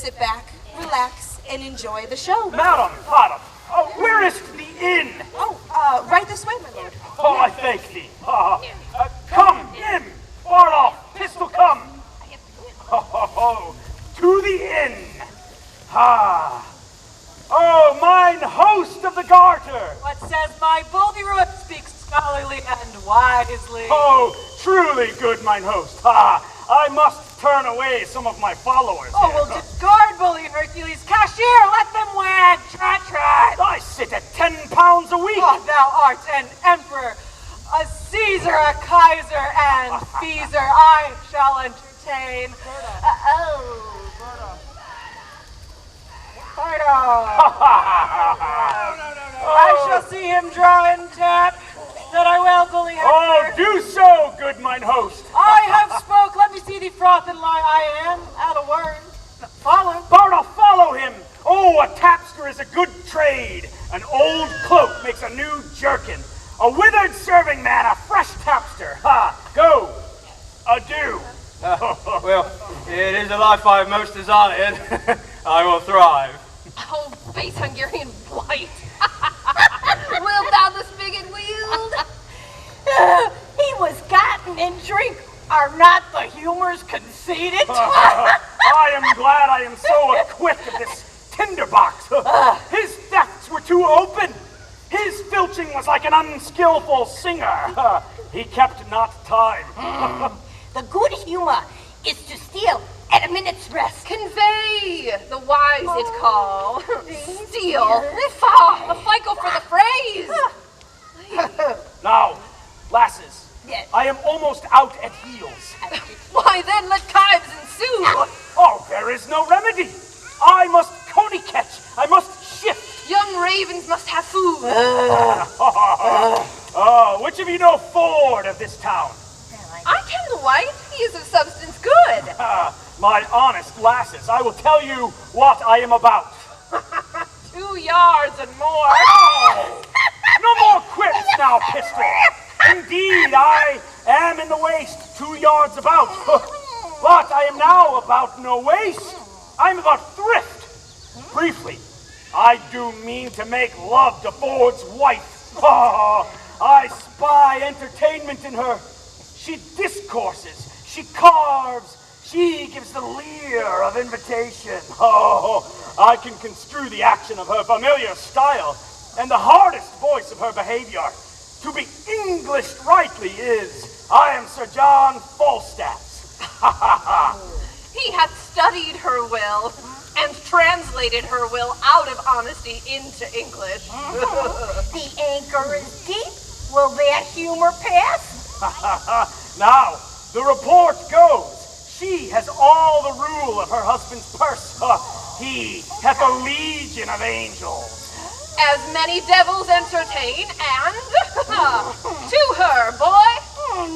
sit back, relax, and enjoy the show. Madam, where is the inn? Oh, right this way, my lord. Oh, I thank thee. Come in, Barloff, pistol, come. To the inn. Oh, mine host of the garter. What says my Buldyroot speaks scholarly and wisely. Oh, truly good, mine host. I must turn away some of my followers. Oh, well, discard, Bully Hercules. Cashier, let them wag. Trot, trot. I sit at 10 pounds a week. Oh, thou art an emperor, a Caesar, a Kaiser, and Feezer. I shall entertain. I shall see him draw and tap. That I will, Bully Hector. Oh, do so, good mine host. I have spoke. Let me see thee froth and lie. I am at a word. Follow. Bardo, follow him. Oh, a tapster is a good trade. An old cloak makes a new jerkin. A withered serving man, a fresh tapster. Go. Adieu. Well, it is a life I most desired. I will thrive. Oh, base Hungarian blight. Wilt thou the spigot wield? He was gotten in drink. Are not the humors conceited? I am glad I am so equipped of this tinderbox. His thefts were too open. His filching was like an unskillful singer. He kept not time. The good humor is to steal at a minute's rest. Convey, the wise it call. Steal. A FICO for the phrase. Now, lasses, Yes. I am almost out at heels. Why then let kibes ensue. Oh, there is no remedy. I must coney catch. I must shift. Young ravens must have food. Oh, which of you know Ford of this town? I ken the white. He is of substance good. My honest lasses, I will tell you what I am about. 2 yards and more. Oh, no more quips now, pistol. Indeed, I am in the waist 2 yards about. But I am now about no waist. I am about thrift. Briefly, I do mean to make love to Ford's wife. I spy entertainment in her. She discourses, she carves, she gives the leer of invitation. I can construe the action of her familiar style, and the hardest voice of her behavior. To be Englished rightly is, I am Sir John Falstaff. He hath studied her will and translated her will out of honesty into English. The anchor is deep. Will that humor pass? Now, the report goes. She has all the rule of her husband's purse. He hath a legion of angels. As many devils entertain, and to her, boy.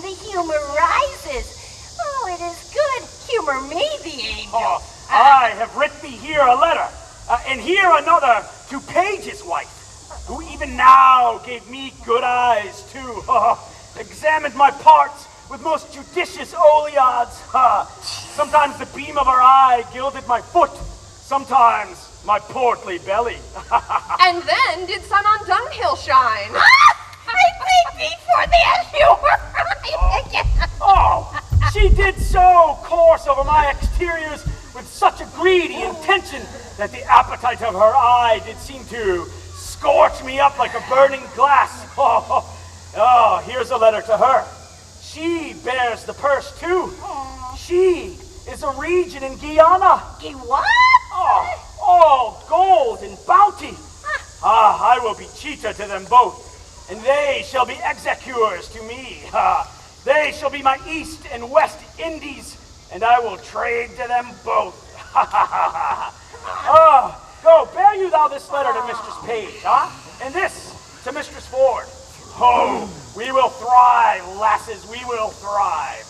The humor rises. Oh, it is good. Humor me, the angel. I have writ thee here a letter, and here another to Page's wife, who even now gave me good eyes too. Examined my parts with most judicious oleads. Sometimes the beam of her eye gilded my foot, sometimes my portly belly. And then did sun on dunghill shine. I thank thee for that humor. Oh, she did so course over my exteriors with such a greedy intention that the appetite of her eye did seem to scorch me up like a burning glass. Oh, here's a letter to her. She bears the purse too. She is a regent in Guyana. What? Oh, all gold and bounty. I will be cheetah to them both, and they shall be executors to me. They shall be my East and West Indies, and I will trade to them both. Go, bear you thou this letter to Mistress Page, and this to Mistress Ford. Oh, we will thrive, lasses, we will thrive.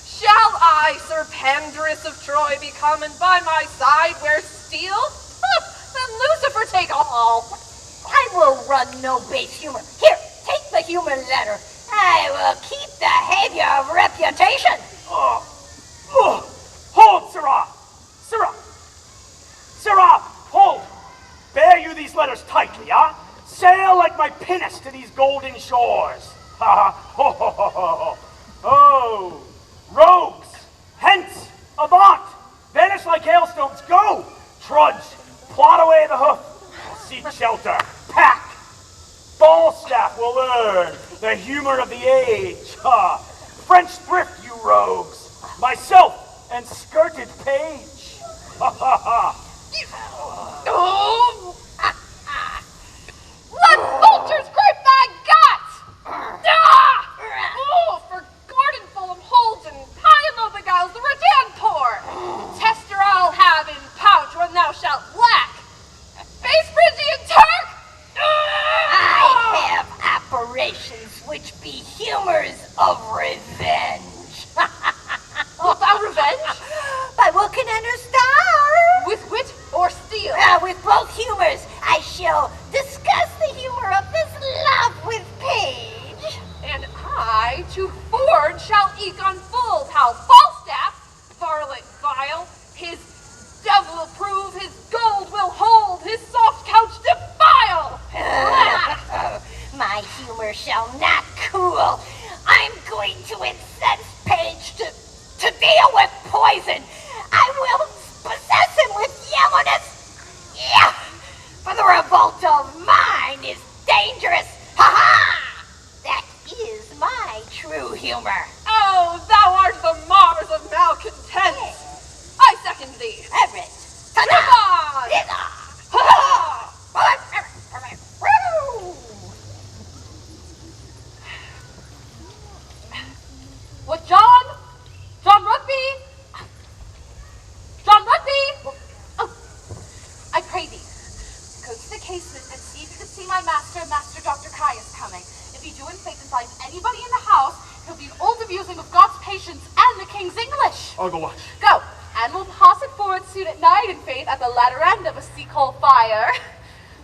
Shall I, Sir Pandarus of Troy, be come and by my side wear steel? Then Lucifer take all. I will run no base humor. Here, take the humor letter. I will keep the behavior of reputation. Hold, sirrah! matters tightly, huh? Sail like my pinnace to these golden shores. Ha ha, ho ho ho ho ho. Oh, rogues, hence, avant, vanish like hailstones, go! Trudge, plot away the hoof, seek shelter, pack. Falstaff will learn the humor of the age. Ha! French thrift, you rogues, myself and skirted page. Ha ha ha! Oh! Let vultures grape thy guts! Ah! Oh, for garden full of holes and high above the gals the rattan pour! Tester I'll have in pouch when thou shalt lack! Base Phrygian Turk! I have operations which be humors of revenge. Wilt thou revenge? By Wilkin and her star. With wit or steel? With both humors, I shall discuss the humor of this love with Paige. And I to forge shall eke unfold how Falstaff, varlet vile, his devil prove, his gold will hold, his soft couch defile. My humor shall not cool. I'm going to incense Paige to deal with poison. I will possess him with yellowness. Yeah, for the revolt of mine is dangerous. Ha ha! That is my true humor. Oh, thou art the Mars of malcontent. I second thee. Everett. Huzzah! Ha! What, John? John Rugby? John Rugby! Oh, I pray thee, go to the casement and see if you can see my master, Master Dr. Caius, coming. If you do in faith and find anybody in the house, he'll be old abusing of God's patience and the king's English. I'll go watch. Go, and we'll pass it forward soon at night in faith at the latter end of a sea-coal fire.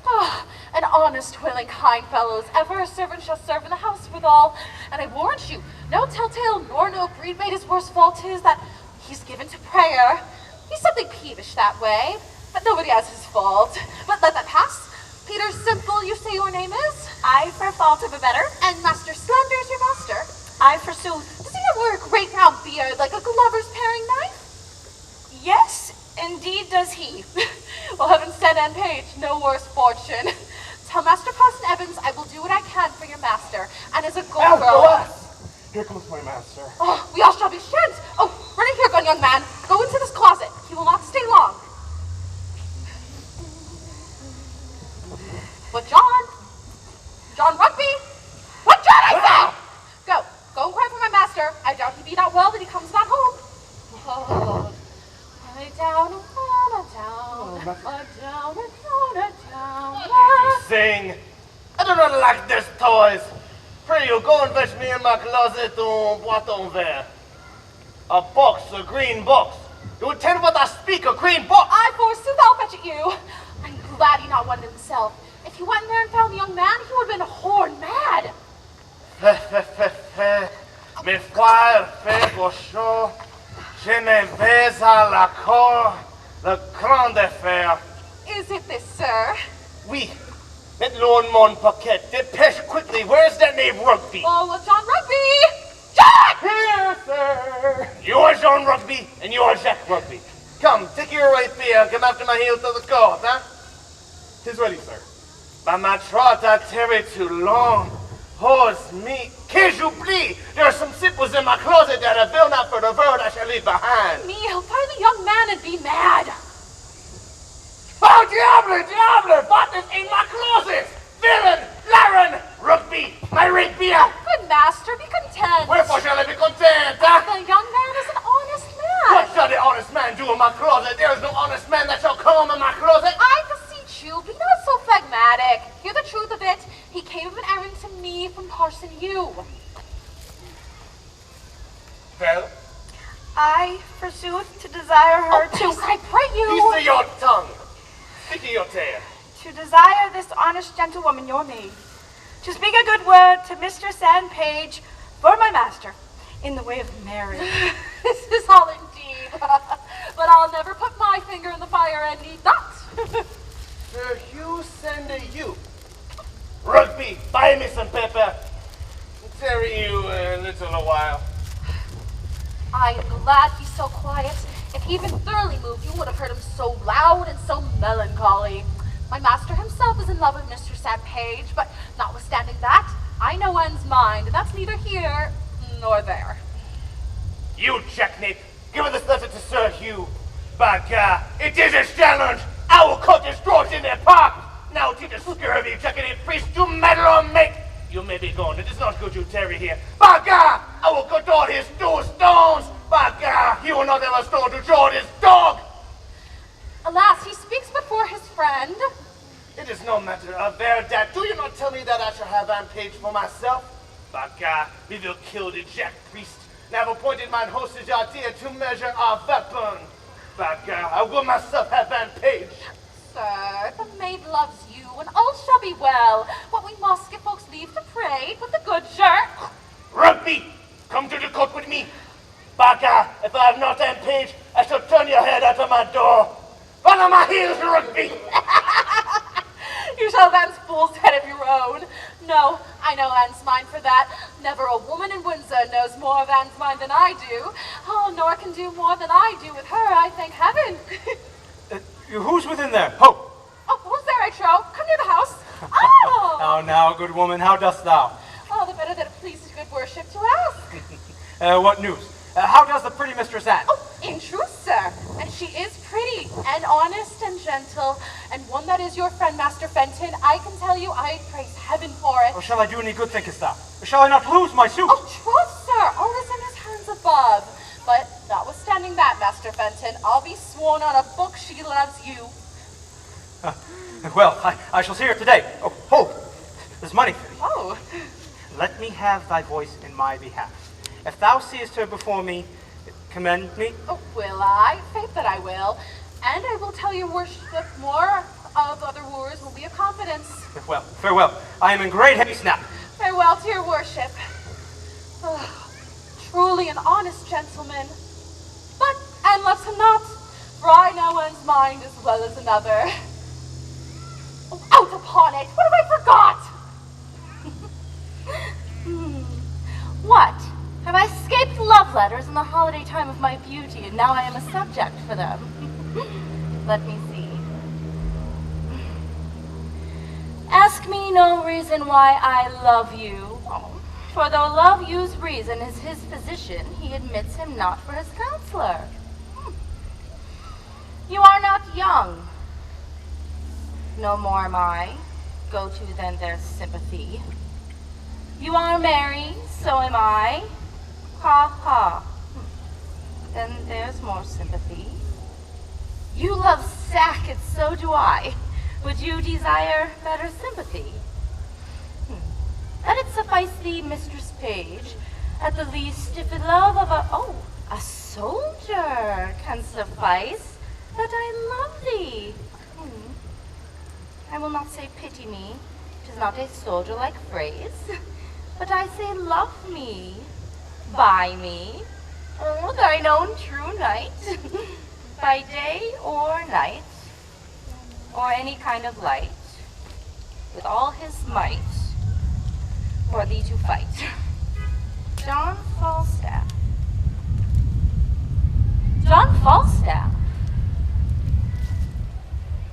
Ah, an honest, willing, kind fellows, ever a servant shall serve in the house withal. And I warrant you, no telltale nor no breed made his worst fault is that he's given to prayer. He's something peevish that way, but nobody has his fault. But let that pass. Peter Simple, you say your name is? I for fault of a better. And Master Slender is your master? I forsooth. Does he not wear a great round beard like a glover's paring knife? Yes, indeed does he. Well, heaven send and Page, no worse fortune. Tell Master Parson Evans I will do what I can for your master, and as a good girl. Here comes my master. Oh, we all shall be shent. Oh, run in here, gun young man. Go into this closet. He will not stay long. What, John? John Rugby? What, John, I say? Go inquire for my master. I doubt he be not well that he comes not home. Oh, lie down, Sing. I do not like these toys. Pray you, go and fetch me in my closet un boiton vert. A box, a green box. You attend what I speak, a green box. I forsooth I'll fetch it you. I'm glad he not wanted himself. If he went in there and found the young man, he would have been horn mad. Mes frères, fait cochon, je ne vais à la cour, le grand affaire. Is it this, sir? Oui, maintenant mon paquet, dépêche quickly, where's that knave Rugby? Oh, John Rugby! Jack! Here, sir. You are John Rugby, and you are Jack Rugby. Come, take your right beer, come after my heel to the court, huh? 'Tis ready, sir. By my trot, I tarry too long. Horse me, que j'oublie! There are some simples in my closet that I will not for the world I shall leave behind. Me, he'll find the young man and be mad. Oh, diable, what is in my closet? Villain, Laren, Rugby, my right beer. Good master, be content. Wherefore shall I be content, huh? The young man is an honest man. What shall the honest man do in my closet? There is no honest man that shall come in my closet. I beseech you, be not so phlegmatic. Hear the truth of it. He came of an errand to me from Parson Hugh. Well, I, forsooth, to desire her Oh, I pray you. piece your tongue. Stick to your tail. to desire this honest gentlewoman, your maid, to speak a good word to Mistress and Page for my master, in the way of marriage. This is all indeed. But I'll never put my finger in the fire and need not. Sir Hugh send Rugby, buy me some pepper. Tarry you a little while. I am glad he's so quiet. If he even thoroughly moved, you would have heard him so loud and so melancholy. My master himself is in love with Mr. Sam Page, but notwithstanding that, I know Anne's mind, and that's neither here nor there. You checkmate. Give this letter to Sir Hugh. By God, it is a challenge. I will cut his throat in the park. Now to the scurvy jacket priest to meddle or make. You may be gone. It is not good you tarry here. By God, I will cut all his 2 stones. By God, he will not have a stone to draw his dog. Alas, he speaks before his friend. It is no matter of that. Do you not tell me that I shall have Anne Page for myself? By God, we will kill the jack priest. And I have appointed mine hostage out here to measure our weapon. By God, I will myself have Anne Page. Sir, the maid loves you, and all shall be well. What we must give folks leave to pray with the good shirt. Rugby, come to the court with me. By God, if I have not Anne Page, I shall turn your head out of my door. Follow my heels, Rugby. You shall have Anne's fool's head of your own. No, I know Anne's mind for that. Never a woman in Windsor knows more of Anne's mind than I do. Oh, nor can do more than I do with her, I thank heaven. Who's within there? Ho! Oh, who's there, I trow? Come near the house. Oh! How now, good woman, how dost thou? Oh, the better that it pleases good worship to ask. What news? How does the pretty Mistress Anne? Oh, in truth, sir, and she is pretty, and honest, and gentle, and one that is your friend, Master Fenton. I can tell you, I praise heaven for it. Or shall I do any good, thinkest thou? Or shall I not lose my suit? Oh, truth, sir, all is in his hands above. But notwithstanding that, Master Fenton, I'll be sworn on a book she loves you. Well, I shall see her today. Oh, ho! There's money for thee. Oh. Let me have thy voice in my behalf. If thou seest her before me, commend me. Oh, will I? Faith that I will. And I will tell your worship more of other wooers will be of confidence. Well, farewell. I am in great haste now. Farewell to your worship. Oh, truly an honest gentleman. But Anne loves him not, for I know one's mind as well as another. Oh, out upon it! What have I forgot? What? Have I escaped love letters in the holiday time of my beauty, and now I am a subject for them? Let me see. Ask me no reason why I love you. For though love use reason is his physician, he admits him not for his counselor. You are not young. No more am I. Go to then there's sympathy. You are merry, so am I. Ha ha. Then there's more sympathy. You love sack, and so do I. Would you desire better sympathy? Let it suffice thee, Mistress Page, at the least, if the love of a soldier can suffice, that I love thee. I will not say pity me, 'tis not a soldier-like phrase, but I say love me, buy me, thine own true knight, by day or night, or any kind of light, with all his might, for thee to fight. John Falstaff. John Falstaff.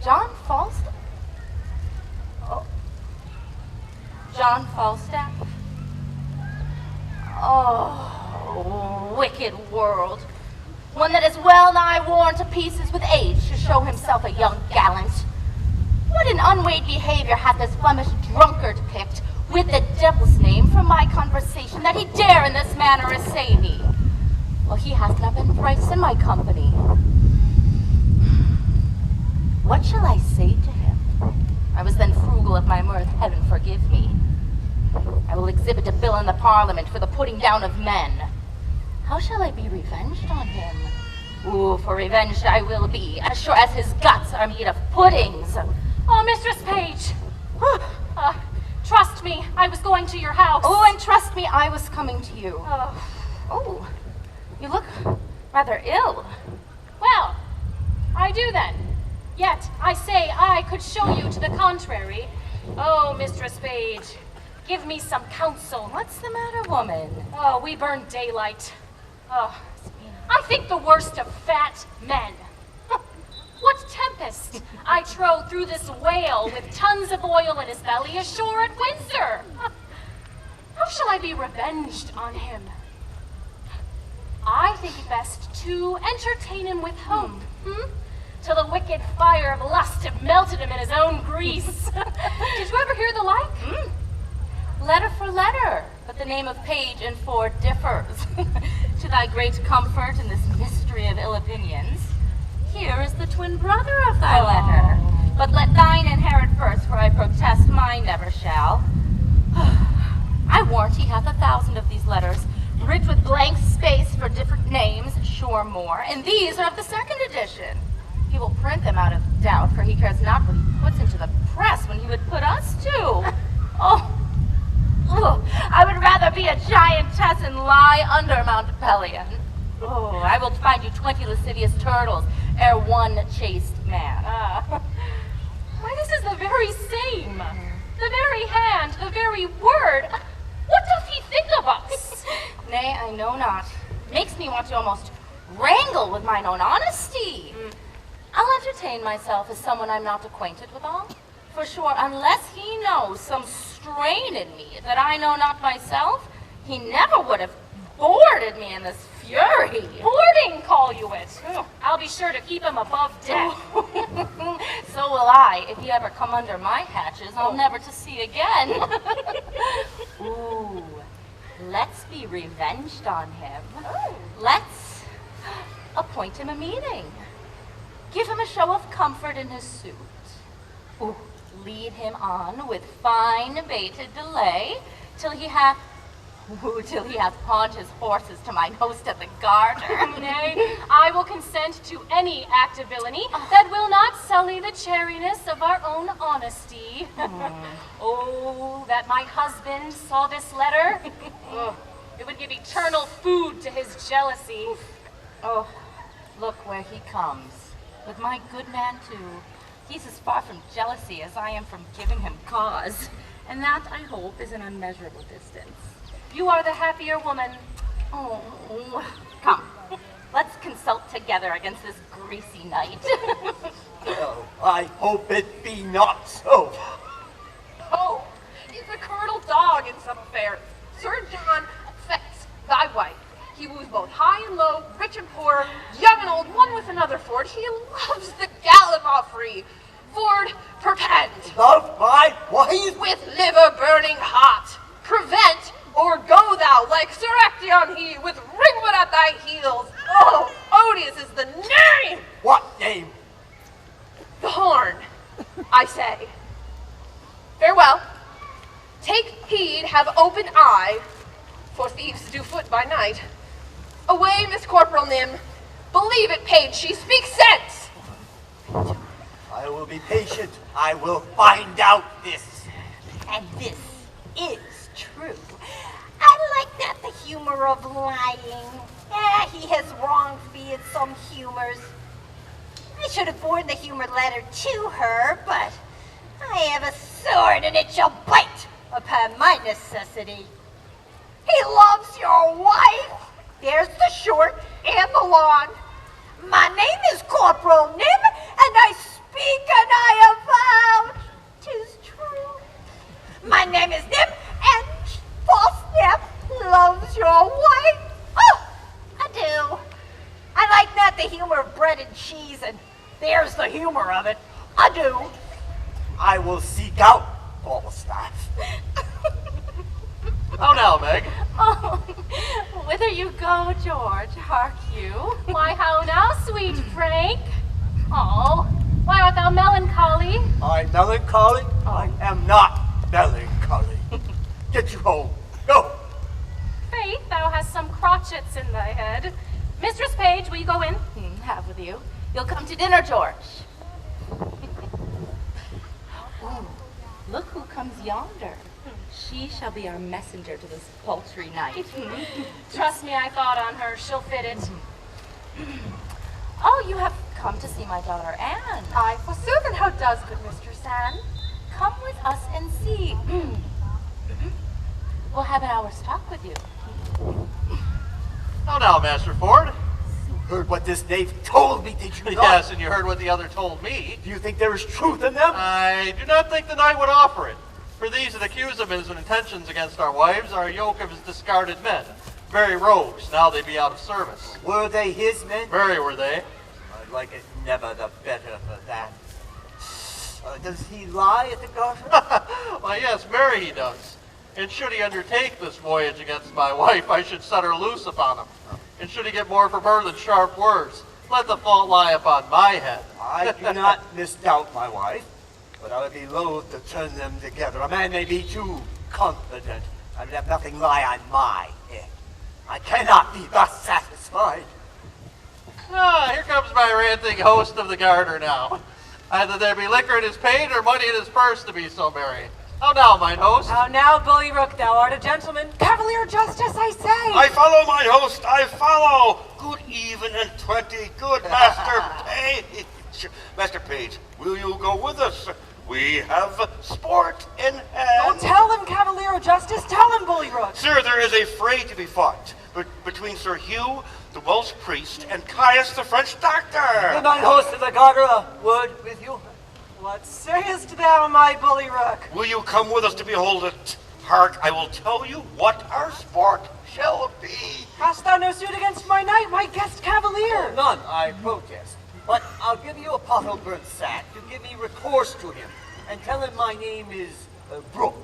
John Falstaff? Oh. John Falstaff? Oh, wicked world. One that is well nigh worn to pieces with age to show himself a young gallant. What an unweighed behavior hath this Flemish drunkard picked, with the devil's name, from my conversation, that he dare in this manner essay me. Well, he hath not been thrice in my company. What shall I say to him? I was then frugal of my mirth, heaven forgive me. I will exhibit a bill in the Parliament for the putting down of men. How shall I be revenged on him? Ooh, for revenged I will be, as sure as his guts are made of puddings. Oh, Mistress Page. Trust me, I was going to your house. Oh, and trust me, I was coming to you. Oh, you look rather ill. Well, I do then. Yet, I say I could show you to the contrary. Oh, Mistress Page, give me some counsel. What's the matter, woman? Oh, we burn daylight. Oh, I think the worst of fat men. What tempest I trode through this whale with tons of oil in his belly ashore at Windsor. How shall I be revenged on him? I think it best to entertain him with hope, till the wicked fire of lust have melted him in his own grease. Did you ever hear the like? Letter for letter, but the name of Page and Ford differs. To thy great comfort in this mystery of ill opinions, here is the twin brother of thy letter. But let thine inherit first, for I protest mine never shall. I warrant he hath 1,000 of these letters, writ with blank space for different names, sure more, and these are of the 2nd edition. He will print them out of doubt, for he cares not what he puts into the press when he would put us to. I would rather be a giantess and lie under Mount Pelion. I will find you 20 lascivious turtles ere one chaste man. Why, this is the very same. The very hand, the very word. What doth he think of us? Nay, I know not. Makes me want to almost wrangle with mine own honesty. I'll entertain myself as someone I'm not acquainted withal. For sure, unless he knows some strain in me that I know not myself, he never would have boarded me in this fury. Boarding, call you it. I'll be sure to keep him above deck. So will I. If he ever come under my hatches, I'll never to see again. Ooh, let's be revenged on him. Let's appoint him a meeting. Give him a show of comfort in his suit. Lead him on with fine baited delay till he hath pawned his horses to mine host at the garter. Nay, I will consent to any act of villainy that will not sully the chariness of our own honesty. Oh, that my husband saw this letter. It would give eternal food to his jealousy. Oh, look where he comes. With my good man, too. He's as far from jealousy as I am from giving him cause. And that, I hope, is an unmeasurable distance. You are the happier woman. Come, let's consult together against this greasy night. Oh, I hope it be not so. Oh, he's a colonel dog in some affairs. Sir John affects thy wife. He woos both high and low, rich and poor, young and old, one with another, Ford. He loves the gallantry. Ford, perpend. Love my wife? With liver burning hot. Prevent, or go thou, like Sir Actaeon he, with ringwood at thy heels. Oh, odious is the name! What name? The Horn, I say. Farewell. Take heed, have open eye, for thieves do foot by night. Away, Miss Corporal Nym. Believe it, Page, she speaks sense. I will be patient. I will find out this. And this is true. I like not the humor of lying. He has wronged me in some humors. I should have borne the humor letter to her, but I have a sword and it shall bite upon my necessity. He loves your wife. There's the short and the long. My name is Corporal Nym, and I speak and I avouch 'tis true. My name is Nym, and false Nym loves your wife. Oh, I do. I like not the humor of bread and cheese, and there's the humor of it. I do. I will seek out Falstaff. How now, Meg? Oh, whither you go, George, hark you. Why, how now, sweet Frank? Oh, why art thou melancholy? I'm melancholy? I am not melancholy. Get you home. Go. Faith, thou hast some crotchets in thy head. Mistress Page, will you go in? Have with you. You'll come to dinner, George. Ooh, look who comes yonder. She shall be our messenger to this paltry night. Trust me, I thought on her. She'll fit it. Oh, you have come to see my daughter Anne. Aye, forsooth, and how does good Mistress Anne? come with us and see. We'll have an hour's talk with you. How now, Master Ford? Heard what this knave told me, did you not? Yes, and you heard what the other told me. Do you think there is truth in them? I do not think the knight would offer it. For these that accuse him of his intentions against our wives are a yoke of his discarded men. Very rogues, now they be out of service. Were they his men? Very were they. I'd like it never the better for that. Does he lie at the garter? Why, yes, marry he does. And should he undertake this voyage against my wife, I should set her loose upon him. And should he get more from her than sharp words, let the fault lie upon my head. I do not misdoubt my wife, but I would be loath to turn them together. A man may be too confident and let nothing lie on my head. I cannot be thus satisfied. Ah, here comes my ranting host of the garter now. Either there be liquor in his pate or money in his purse to be so merry. How now, mine host? How now, Bully Rook, thou art a gentleman. Cavalier Justice, I say. I follow, mine host, I follow. Good even and 20, good Master Page. Master Page, will you go with us? We have sport in hand. Don't tell him, Cavalier Justice. Tell him, Bully Rook. Sir, there is a fray to be fought between Sir Hugh, the Welsh priest, and Caius, the French doctor. The mine host of the garter, a word with you. What sayest thou, my Bully Rook? Will you come with us to behold it? Hark, I will tell you what our sport shall be. Hast thou no suit against my knight, my guest Cavalier? None, I protest. But I'll give you a pot of burnt sack to give me recourse to him, and tell him my name is Brooke.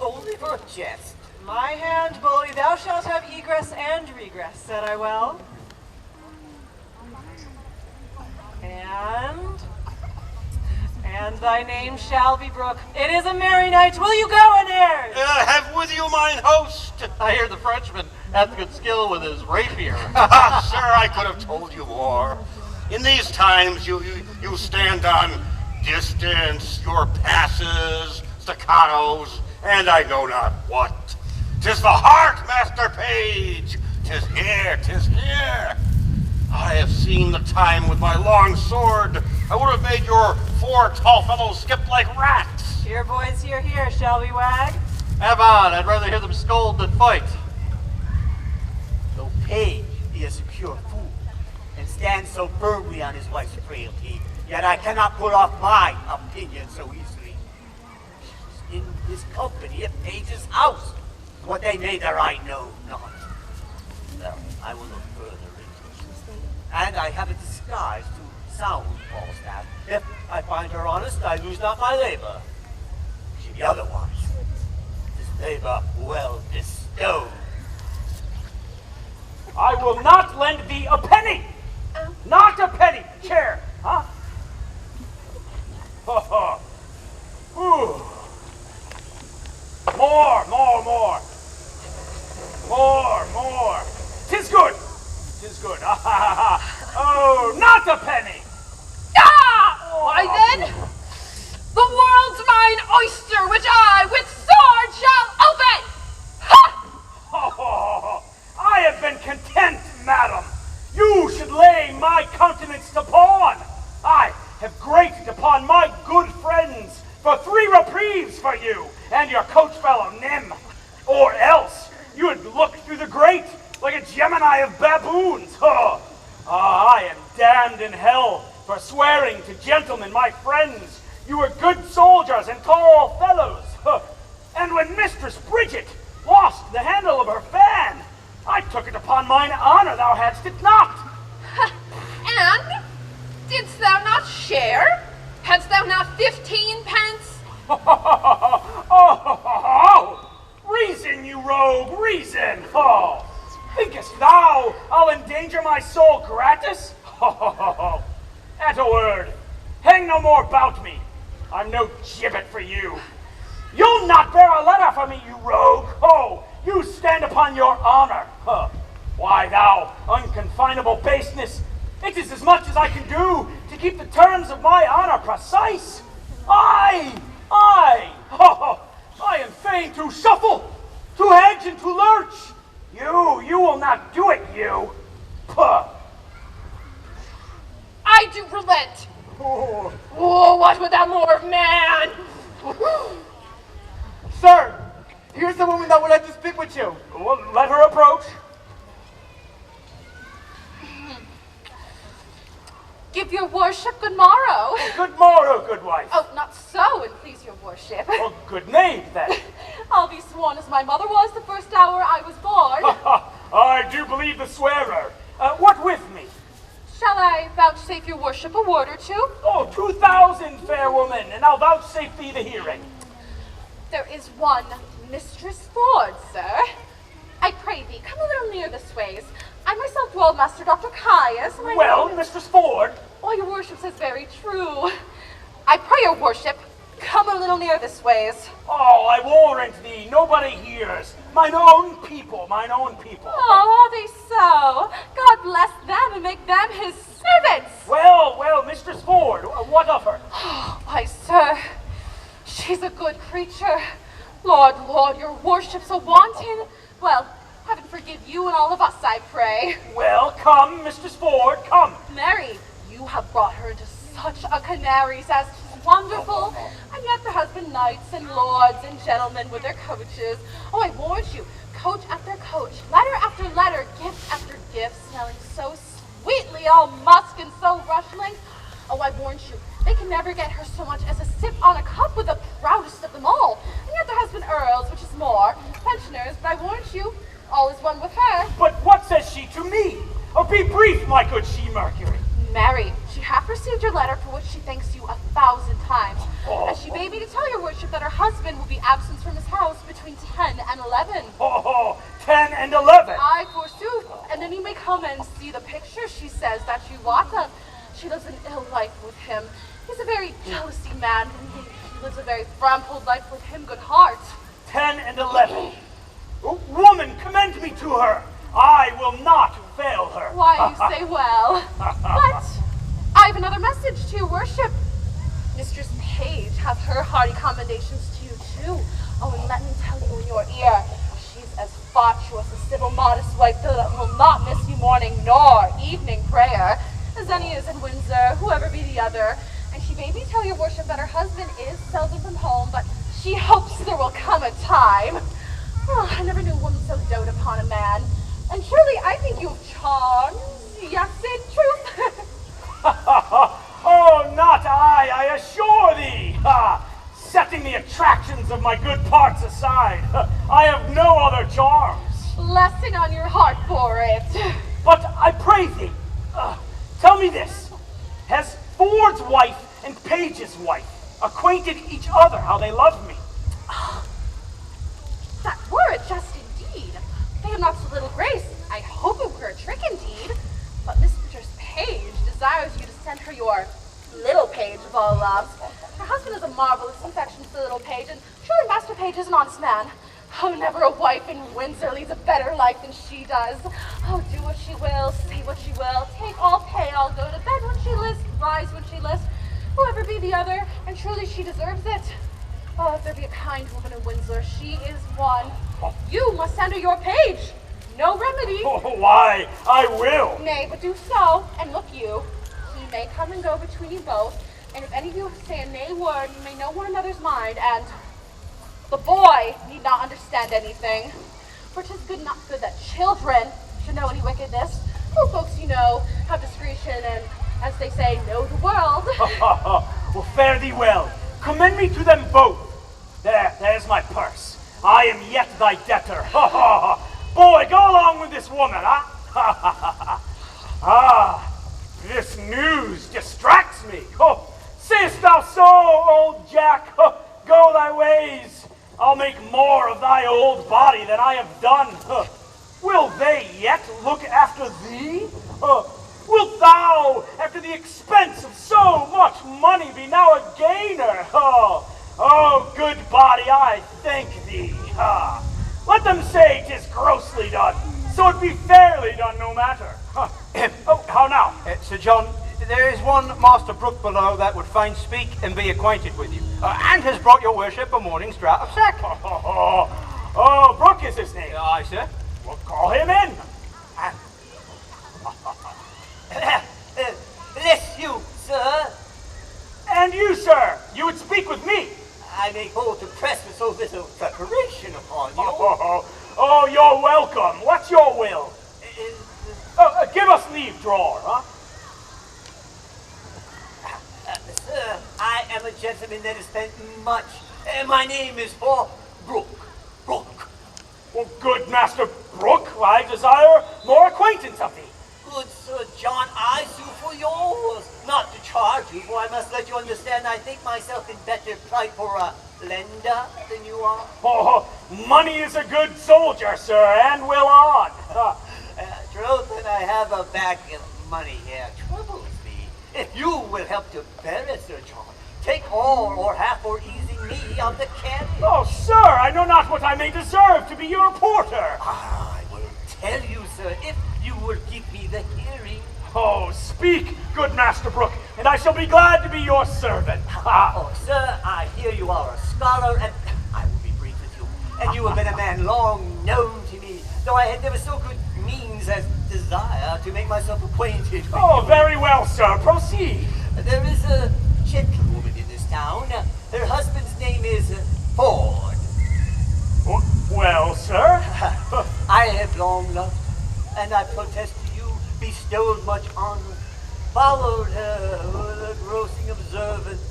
Only for a jest. My hand, Bully, thou shalt have egress and regress, said I well. And thy name shall be Brooke. It is a merry night. Will you go in here? Have with you mine host. I hear the Frenchman hath good skill with his rapier. Sir, I could have told you more. In these times, you stand on distance, your passes, staccatos, and I know not what. 'Tis the heart, Master Page. 'Tis here, 'tis here. I have seen the time with my long sword. I would have made your 4 tall fellows skip like rats. Here, boys, here, shall we wag? Have on, I'd rather hear them scold than fight. Though Page be a secure fool, and stands so firmly on his wife's frailty, yet I cannot put off my opinion so easily. In his company at Page's house. What they made there I know not. Well, I will look further into it. And I have a disguise to sound Falstaff. If I find her honest, I lose not my labor. She be otherwise. This labor well bestowed. I will not lend thee a penny. Not a penny. Chair, huh? Ho ho. Ooh. More. More. 'Tis good. Oh, not a penny. Ah! Why then, the world's mine oyster, which I with sword shall open! Ha! Oh, I have been content, madam. You should lay my countenance to pawn. I have grated upon my good friends for 3 reprieves for you and your coach fellow Nim. Or else you would look through the grate like a Gemini of baboons. Oh, I am damned in hell for swearing to gentlemen, my friends, you were good soldiers and tall fellows. And when Mistress Bridget lost the handle of her fan, I took it upon mine honor thou hadst it not. And didst thou not share? Hadst thou not 15 pence? Reason, you rogue, reason. Oh, thinkest thou I'll endanger my soul gratis? At a word, hang no more about me. I'm no gibbet for you. You'll not bear a letter for me, you rogue. Oh, you stand upon your honor. Why, thou unconfinable baseness, it is as much as I can do to keep the terms of my honor precise. I am fain to shuffle, to hedge, and to lurch. You will not do it, you. Puh. I do relent. Oh, what would thou more of man? Sir, here's the woman that would like to speak with you. Well, let her approach. Give your worship good morrow. Good morrow, good wife. Oh, not so, and please your worship. Well, good maid, then. I'll be sworn as my mother was the first hour I was born. I do believe the swearer. What with me? Shall I vouchsafe your worship a word or two? Oh, 2,000, fair woman, and I'll vouchsafe thee the hearing. There is one Mistress Ford, sir. I pray thee, come a little near this ways. I myself dwell Master Dr. Caius, and I Well, know... Mistress Ford. Oh, your worship says very true. I pray your worship, come a little near this ways. Oh, I warrant thee, nobody hears. Mine own people, mine own people. Oh, are they so? God bless them and make them his servants. Well, Mistress Ford, what of her? Oh, why, sir, she's a good creature. Lord, your worship's a wanton. Well, heaven forgive you and all of us, I pray. Well, come, Mistress Ford, come. Mary, you have brought her into such a canary, says she's wonderful, and yet her husband knights and lords and gentlemen with their coaches. Oh, I warned you, coach after coach, letter after letter, gift after gift, smelling so sweetly, all musk and so rustling. Oh, I warned you, they can never get her so much as a sip on a cup with the proudest of them all. And yet their husband earls, which is more, pensioners, but I warned you, all is one with her. But what says she to me? Oh, be brief, my good she-Mercury. Mary, she hath received your letter for which she thanks you 1,000 times. And she bade me to tell your worship that her husband will be absent from his house between 10 and 11. 10 and 11? Aye, forsooth. And then you may come and see the picture she says that you wot of. She lives an ill life with him. He's a very jealousy man, and he lives a very frampled life with him, good heart. 10 and 11. Woman, commend me to her. I will not fail her. Why, you say well. But I have another message to your worship. Mistress Page hath her hearty commendations to you, too. Oh, and let me tell you in your ear, she's as fatuous a civil, modest wife that will not miss you morning nor evening prayer, as any is in Windsor, whoever be the other. And she bade me tell your worship that her husband is seldom from home, but she hopes there will come a time. Oh, I never knew a woman so dote upon a man. And surely I think you have charms, yes, in truth. Oh, not I assure thee. Setting the attractions of my good parts aside, I have no other charms. Blessing on your heart for it. But I pray thee, tell me this. Has Ford's wife and Page's wife acquainted each other how they love me? That were a jest indeed. They have not so little grace. I hope it were a trick indeed. But Mistress Page desires you to send her your little Page of all loves. Her husband is a marvelous affection to the little Page, and surely Master Page is an honest man. Oh, never a wife in Windsor leads a better life than she does. Oh, do what she will, say what she will, take all pay, all go to bed when she lists, rise when she lists, whoever be the other, and truly she deserves it. Oh, if there be a kind woman in Windsor, she is one. You must send her your Page. No remedy. Oh, why, I will. Nay, but do so, and look you, he may come and go between you both, and if any of you say a nay word, you may know one another's mind, and the boy need not understand anything. For 'tis not good that children should know any wickedness. Old folks, you know, have discretion, and, as they say, know the world. Well, fare thee well. Commend me to them both. There's my purse. I am yet thy debtor. Boy, go along with this woman, huh? This news distracts me. Sayest thou so, old Jack? Go thy ways. I'll make more of thy old body than I have done. Will they yet look after thee? Wilt thou, after the expense of so much money, be now a gainer? Oh, good body, I thank thee. Let them say 'tis grossly done, so it be fairly done no matter. How now? Sir John, there is one Master Brooke below that would fain speak and be acquainted with you, and has brought your worship a morning's draught of sack. Oh, Brooke is his name. Aye, sir. Well, call him in. Bless you, sir. And you, sir, you would speak with me. I'm make bold to press with so little preparation upon you. Oh, you're welcome. What's your will? Give us leave, drawer, huh? Sir, I am a gentleman that has spent much. My name is Brooke. Well, good Master Brooke, I desire more acquaintance of thee. Good Sir John, I sue for yours. Not to charge you, for I must let you understand I think myself in better plight for a lender than you are. Oh, money is a good soldier, sir, and will on. Truth, and I have a bag of money here. Troubles me. If you will help to bear it, Sir John, take all or half for easing me of the carriage. Oh, sir, I know not what I may deserve to be your porter. I will tell you, sir, if you will give me the hearing. Oh, speak, good Master Brooke, and I shall be glad to be your servant. Oh, sir, I hear you are a scholar, and I will be brief with you. And you have been a man long known to me, though I had never so good means as desire to make myself acquainted with Oh, you. very well, sir. Proceed. There is a gentlewoman in this town. Her husband's name is Ford. Well, sir? I have long loved her, and I protest to you, bestowed much honor, followed her with a grossing observance,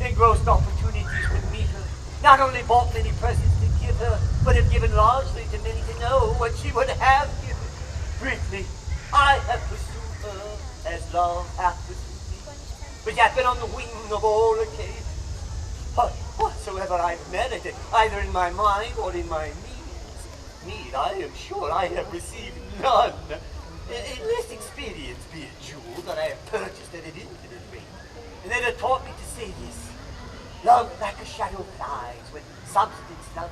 engrossed opportunities to meet her, not only bought many presents to give her, but have given largely to many to know what she would have given. Briefly, I have pursued her as love hath pursued me, which hath been on the wing of all occasions. But whatsoever I've merited, either in my mind or in my need, I am sure I have received none. In less experience be it, jewel, that I have purchased at an infinite rate. And it had taught me to say this: love like a shadow flies, when substance love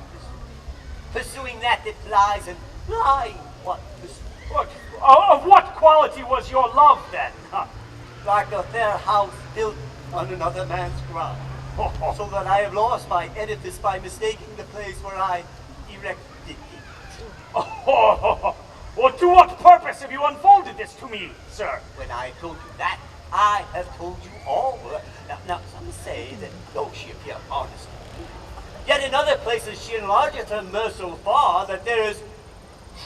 pursuing that flies, and flying what pursues. Of what quality was your love, then? Like a fair house built on another man's ground. So that I have lost my edifice by mistaking the place where I erected it. Well, to what purpose have you unfolded this to me, sir? When I told you that, I have told you all. Now some say that though she appear honest, yet in other places she enlargeth her mirth so far that there is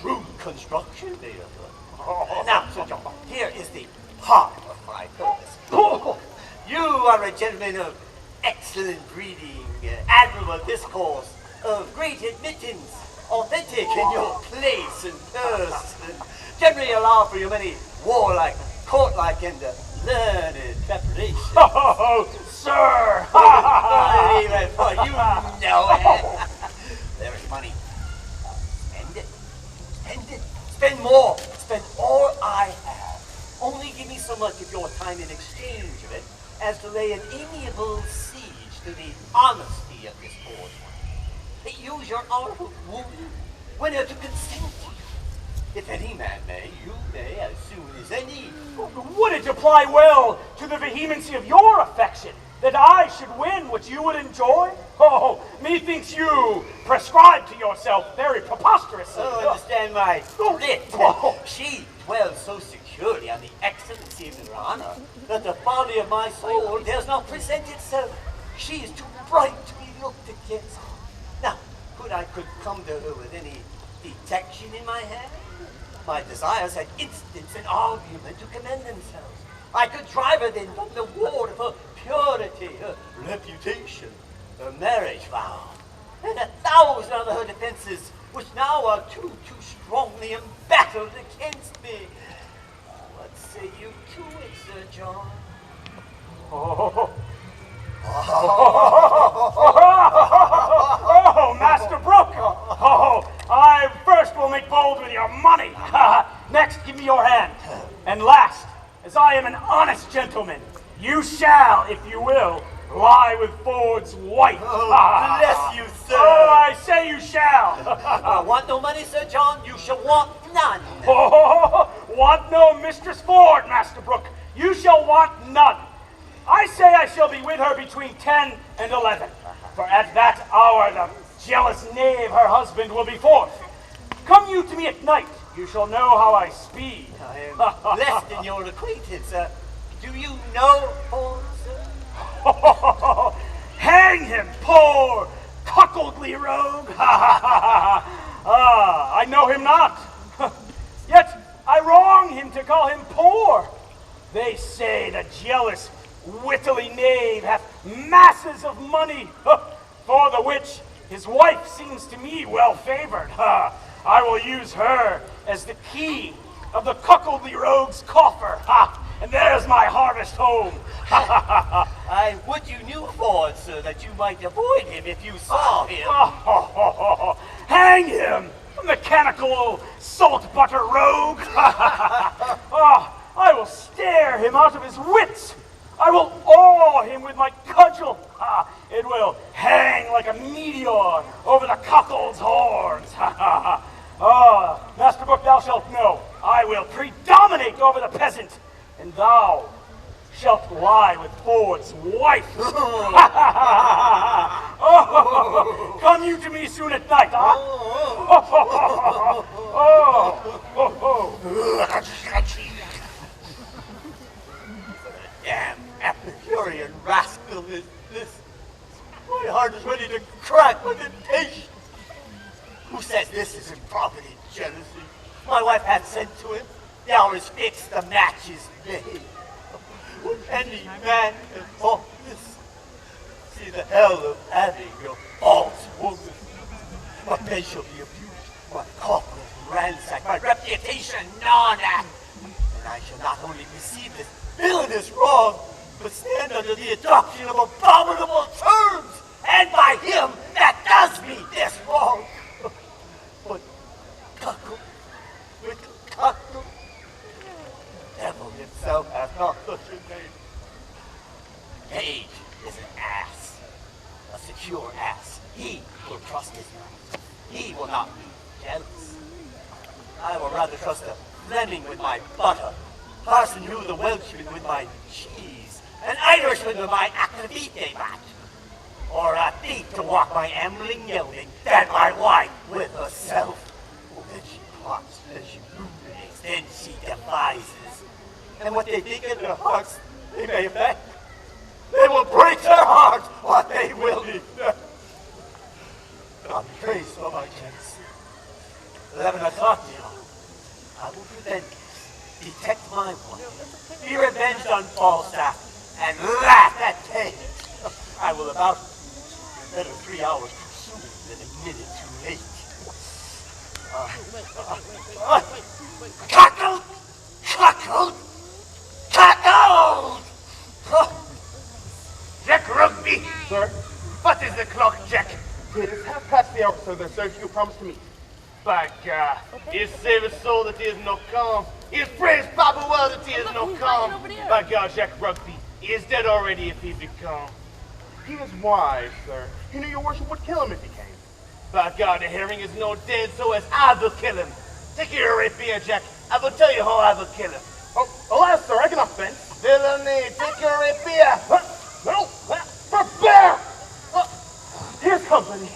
true construction thereof. Now, Sir John, here is the heart of my purpose. You are a gentleman of excellent breeding, admirable discourse, of great admittance, authentic in your place and person, generally allow for your many warlike, courtlike, and learned preparation. Oh, sir! Even for you know it. There is money. Spend it. Spend it. Spend more. Spend all I have. Only give me so much of your time in exchange of it as to lay an amiable siege to the honesty of this poor one. Use your art of wooing, whether to consent to you. If any man may, you may as soon as any. Would it apply well to the vehemency of your affection that I should win what you would enjoy? Oh, methinks you prescribe to yourself very preposterously. Oh, understand my writ. She dwells so securely on the excellency of her honor that the folly of my soul dares not present itself. She is too bright to be looked against. Now, I could come to her with any detection in my hand. My desires had instance and argument to commend themselves. I could drive her then from the ward of her purity, her reputation, her marriage vow, and 1,000 other her defenses, which now are too strongly embattled against me. What say you to it, Sir John? Oh, Master Brooke! Oh, I first will make bold with your money. Next, give me your hand. And last, as I am an honest gentleman, you shall, if you will, lie with Ford's wife. Oh, bless you, sir. Oh, I say you shall. Want no money, Sir John? You shall want none. Oh, want no Mistress Ford, Master Brooke. You shall want none. I say I shall be with her between 10 and 11, for at that hour the jealous knave, her husband, will be forth. Come you to me at night, you shall know how I speed. I am blessed in your acquaintance. Do you know Ford, sir? Hang him, poor say the jealous, wittly knave hath masses of money, for the which his wife seems to me well favored. I will use her as the key of the cuckoldly rogue's coffer. And there's my harvest home. I would you knew Ford, sir, that you might avoid him if you saw him. Hang him, mechanical salt butter rogue. I will stare him out of his wits. I will awe him with my cudgel. It will hang like a meteor over the cuckold's horns. Master Book, thou shalt know, I will predominate over the peasant, and thou shalt lie with Ford's wife. Come you to me soon at night, Damn Epicurean rascal is this. My heart is ready to crack with impatience. Who says this is improperty jealousy? My wife hath sent to him. The hour is fixed, the match is made. Would any man can fault this? See the hell of having your false woman. My bed shall be abused, my coffers ransacked, my reputation gnawed at. And I shall not only receive this villainous wrong, but stand under the adoption of abominable terms, and by him that does me this wrong. But cuckold, wicked cuckold, devil himself hath not such a name. Page is an ass, a secure ass. He will trust his wife. He will not be jealous. I will rather trust a Fleming with my butter, Parson Hugh the Welshman with my cheese, an Irishman with my aquavite mat, or a thief to walk my ambling gelding, than my wife with herself. Then she plots, then she ruminates, then she devises. And what they think in their hearts, they may effect. They will break their hearts, what they will effect. God praise for my jealousy. 11 o'clock now. I will prevent this, detect my one, be revenged on Falstaff, and laugh at Page. I will about better 3 hours too soon than a minute too late. Cuckold! Cuckold! Cuckold! Jack Rugby! Sir? What is the clock, Jack? It is 1/2 the hour, sir. The search you promised to me. By God, his saving soul that he is no come. His praise Papa well that he is no come. By God, Jack Rugby, he is dead already if he be come. He is wise, sir. He knew your worship would kill him if he came. By God, the herring is no dead, so as I will kill him. Take your rapier, Jack. I will tell you how I will kill him. Oh, alas, sir, I cannot fence. Villainy, take your rapier. No, forbear! Here's company.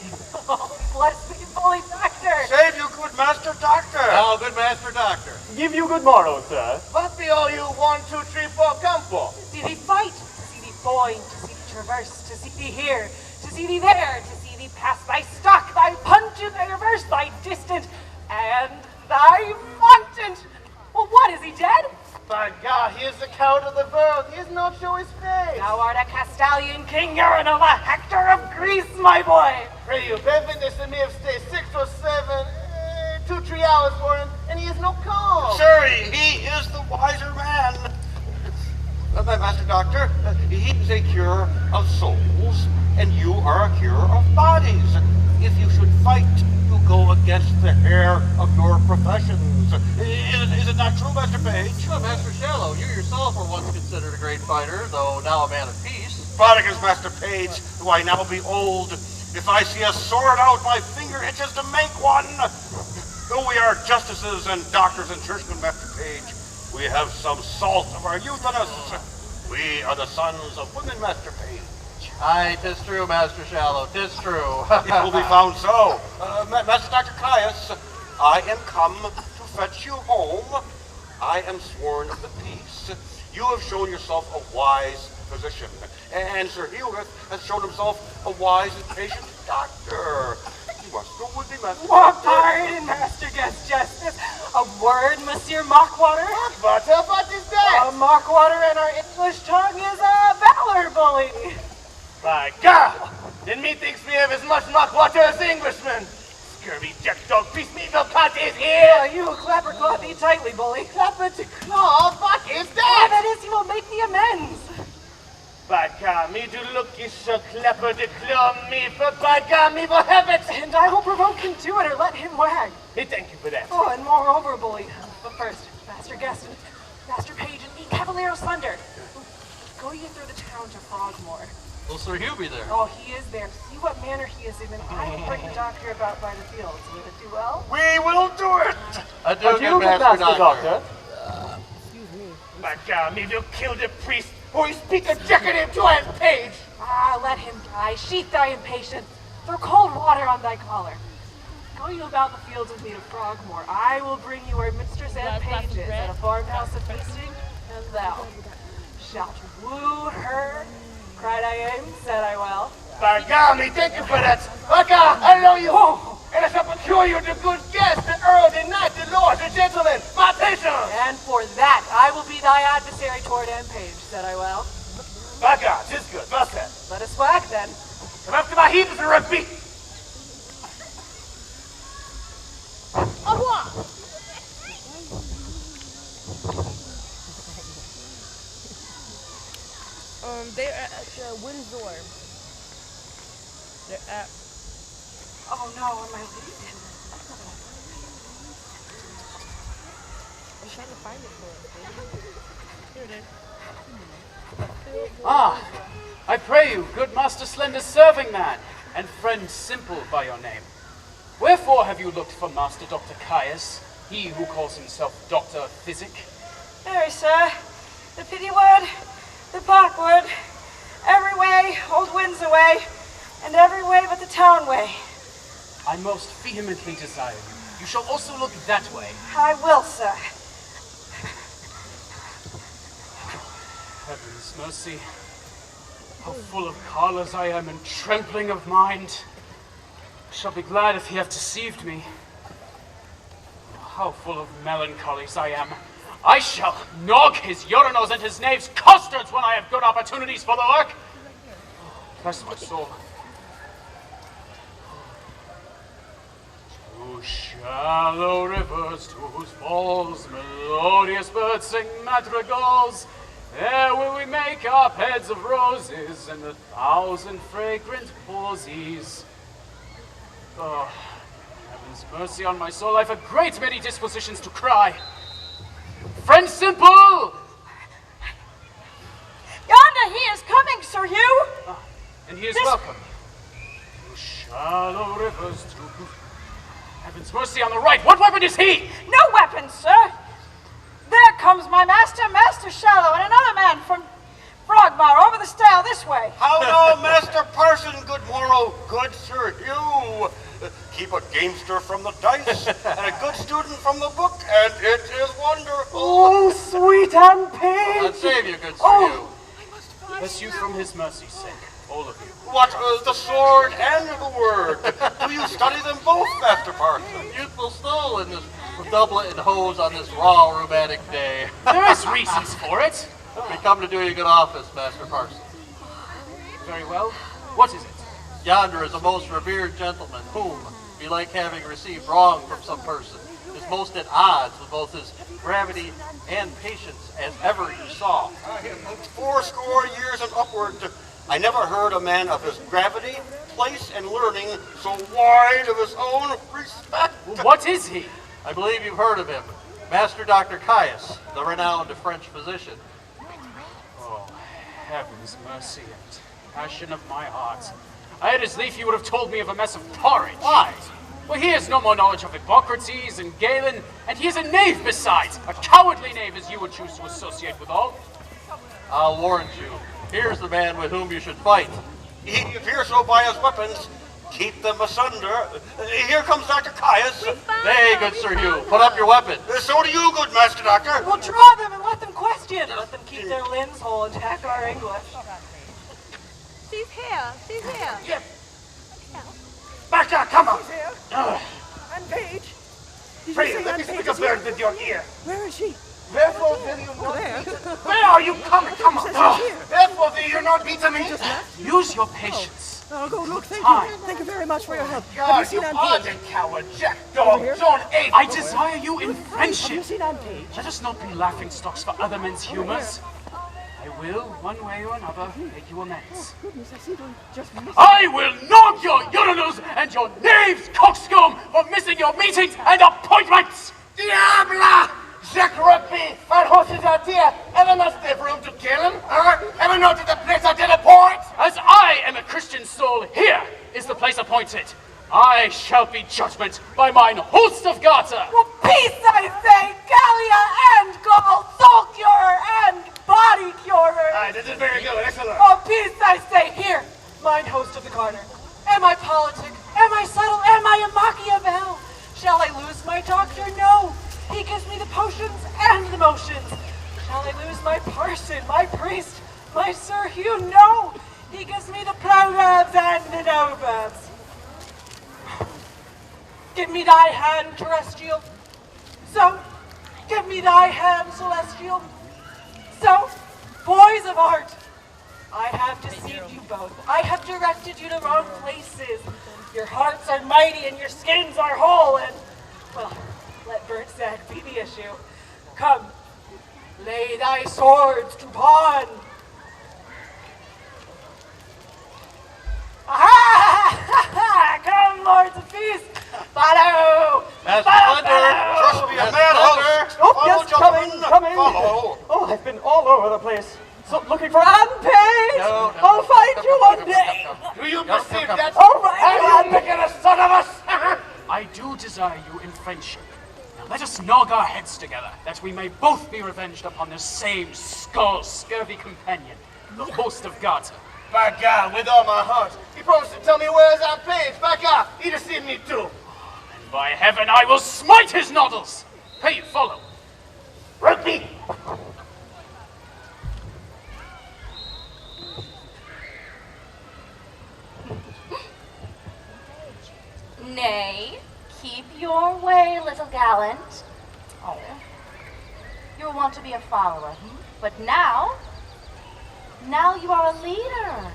Bless me, holy doctor. Save you, good master doctor. Now, good master doctor. Give you good morrow, sir. What be all you 1, 2, 3, 4 come for? To see thee fight, to see thee boin, to see thee traverse, to see thee here, to see thee there, to see thee pass thy stock, thy punch, and thy reverse, thy distant, and thy montant. Well, what, is he dead? By God, he is the coward of the world. He is not show his face. Thou art a Castalian king, Uranova, Hector of Greece, my boy. Pray you, bear witness that me have stayed 6 or 7, 2, 3 hours for him, and he is no come. Sir, he is the wiser man. My master doctor, he is a cure of souls, and you are a cure of bodies. If you should fight, you go against the hair of your professions. Is it not true, Master Page? Well, Master Shallow, you yourself were once considered a great fighter, though now a man of peace. Prodigus, Master Page, do I now be old? If I see a sword out, my finger itches to make one. Though we are justices and doctors and churchmen, Master Page, we have some salt of our youth in us. We are the sons of women, Master Page. Aye, 'tis true, Master Shallow, 'tis true. It will be found so. Master Dr. Caius, I am come to fetch you home. I am sworn of the peace. You have shown yourself a wise physician, and Sir Hewitt has shown himself a wise and patient doctor. You must Go with me, Master. Pardon, Master Guest Justice. A word, Monsieur Mockwater? Mockwater? What is that? Mockwater in our English tongue is a valor bully. By God! Then methinks we have as much mockwater as the Englishman. Scurvy jackdog priest meatball cut is here! You clapper claw thee tightly, bully. Clapper to claw? What is Ah, that? that is, he will make the amends. By God, me do look is so clapper to claw me, for by God, me will have it! And I will provoke him to it or let him wag. Me thank you for that. Oh, and moreover, bully. But first, Master Guest and Master Page and me, Cavalier Slender. Go ye through the town to Frogmore. Will Sir Hugh be there? Oh, he is there. See what manner he is in, and I will bring the doctor about by the fields. Will it do well? We will do it! Adieu, good Master Doctor. By God, me will kill the priest, or he speak executive to his page! Ah, let him die. Sheath thy impatience. Throw cold water on thy collar. Go you about the fields with me to Frogmore. I will bring you where mistress and page is at a farmhouse of feasting, and thou shalt woo her. Cried I aim, said I will. By God, me thank you for that. By God, I know you. And I shall procure you the good guest, the earl, the knight, the lord, the gentleman, my patience. And for that, I will be thy adversary toward and page, said I will. By God, 'tis good. Well said. Let us whack then. Come after my heels and rugby. Au revoir. They're at Windsor. They're at... Oh no, am I late? I'm trying to find it for us. Here it is. Ah, I pray you, good Master Slender serving man, and friend Simple by your name. Wherefore have you looked for Master Dr. Caius, he who calls himself Doctor of Physic? Very, sir. The pity word, the park word, every way, old Windsor way, and every way but the town way. I most vehemently desire you. You shall also look that way. I will, sir. Heaven's mercy. How full of colours I am and trembling of mind. I shall be glad if he have deceived me. How full of melancholies I am. I shall nog his urinals and his knaves custards when I have good opportunities for the work. Bless my soul. Two shallow rivers, to whose falls melodious birds sing madrigals. There will we make our beds of roses and 1,000 fragrant posies. Oh, heaven's mercy on my soul, I've a great many dispositions to cry. Friend Simple! Yonder he is coming, Sir Hugh! And he is welcome. Through shallow rivers, through... Heaven's mercy on the right, what weapon is he? No weapon, sir! There comes my master, Master Shallow, and another man from Frogmore, over the stile this way. How now, Master Parson, good morrow, good Sir Hugh. Keep a gamester from the dice, and a good student from the book, and it is wonderful. Oh, sweet and pain. God save you, good Sir Hugh. Bless you from his mercy's sake, all of you. What, the sword and the word? Do you study them both, Master Parson? Youthful soul in this doublet and hose on this raw rheumatic day. There is reasons for it. We come to do you good office, Master Parson. Very well. What is it? Yonder is a most revered gentleman, whom, belike having received wrong from some person, is most at odds with both his gravity and patience as ever you saw. 80 years and upward, I never heard a man of his gravity, place, and learning so wide of his own respect. What is he? I believe you've heard of him. Master Dr. Caius, the renowned French physician. Oh, heaven's mercy and passion of my heart. I had as lief you would have told me of a mess of porridge. Why? Well, he has no more knowledge of Hippocrates and Galen, and he is a knave besides. A cowardly knave as you would choose to associate with all. I'll warrant you. Here's the man with whom you should fight. He appears so by his weapons. Keep them asunder. Here comes Dr. Caius. Nay, good Sir Hugh, put up your weapon. So do you, good Master Doctor. We'll draw them and let them question. Let them keep their limbs whole and attack our English. She's here. She's here. Yes. Back up, come on. Pray, let me speak a word with your ear. Where is she? Therefore will you not There. beat me. Where are you coming? Come on. Therefore will you not beat me. Use your patience. Oh, go look. Thank Time. you. Thank you very much for your help. Have you God, seen you Aunt are Paige? the coward, jackdaw, Over here? John A. I desire you in Have you friendship. seen Aunt Paige? Let us not be laughing stocks for other men's humors. I will, one way or another, make you amends. Goodness, I seem to just miss. I will knock your urinals and your knaves coxcomb for missing your meetings and appointments! Diabla! Jacques Rugby and horses out here. Ever not stay room to kill him? Huh? Ever noted the place I teleport? As I am a Christian soul, here is the place appointed. I shall be judgment by mine host of Garter. Well, peace, I say, Gallia and Gaul, soul curer and body curer. Aye, this is very good. Excellent. Oh, peace, I say, here, mine host of the garter. Am I politic? Am I subtle? Am I a Machiavel? Shall I lose my doctor? No. He gives me the potions and the motions. Shall I lose my parson, my priest, my Sir Hugh? No. He gives me the proverbs and the noverbs. Give me thy hand, terrestrial. So, give me thy hand, celestial. So, boys of art, I have deceived you both. I have directed you to wrong places. Your hearts are mighty and your skins are whole, and, well, let burnt sack be the issue. Come, lay thy swords to pawn. Aha! Come, lords of peace. Follow! Master Follow, Splinter, follow! trust me, a man host. Oh, Follow, yes, gentlemen, coming. follow. Oh, I've been all over the place. So, looking for Aunt Paige. No, I'll find you one day. Do you Yes, perceive come. that? All right. Have you taken a son of us? I do desire you in friendship. Now let us nog our heads together, that we may both be revenged upon the same scurvy companion, the host of Garter. By God, with all my heart. He promised to tell me where's our page. Back up. He deceived me too. And by heaven, I will smite his noddles! Hey, follow. Rugby! Nay, keep your way, little gallant. Oh, you were wont to be a follower, but now you are a leader.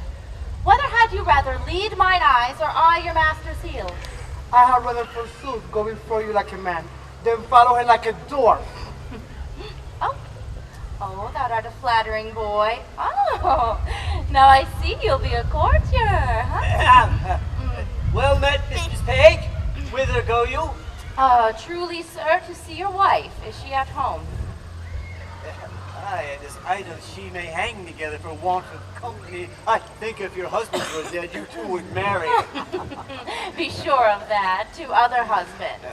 Whether had you rather lead mine eyes or I your master's heels? I had rather forsooth go before you like a man, than follow him like a dwarf. Oh, thou art a flattering boy. Oh, now I see you'll be a courtier, huh? Well met, Mrs. Page. Whither go you? Truly, sir, to see your wife. Is she at home? Aye, and as idle she may hang together for want of company. I think if your husband was dead, you two would marry. Be sure of that. 2 other husbands.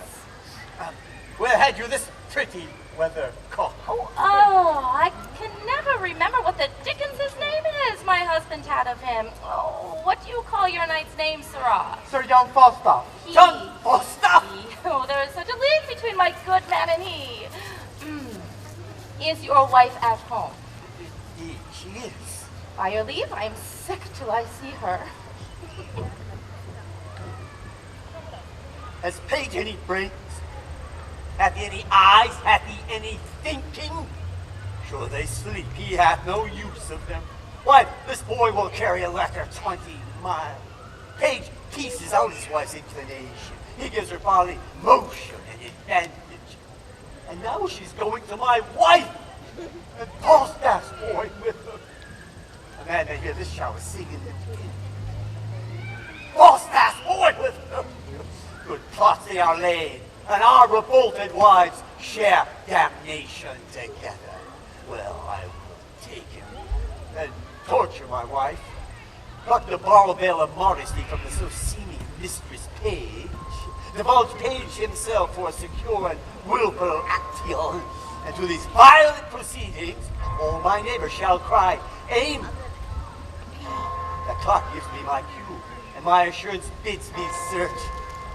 Where had you this pretty weather caught? Oh, I can never remember what the dickens his name is my husband had of him. Oh, what do you call your knight's name, sirrah? Sir John Falstaff. John Falstaff! Oh, there is such a league between my good man and he. Is your wife at home? Indeed, she is. By your leave, I am sick till I see her. Has Page any brains? Hath he any eyes? Hath he any thinking? Sure they sleep, he hath no use of them. Why, this boy will carry a letter 20 miles. Page pieces out his wife's inclination. He gives her body motion and advantage. And now she's going to my wife, and Falstaff's boy with her. A man may hear this shower singing and Falstaff's boy with her. Good plots they are laid, and our revolted wives share damnation together. Well, I will take him and torture my wife, pluck the borrowed veil of modesty from the so seeming mistress Page, divulge Page himself for a secure and willful action, and to these violent proceedings, all my neighbors shall cry, Amen. The clock gives me my cue, and my assurance bids me search.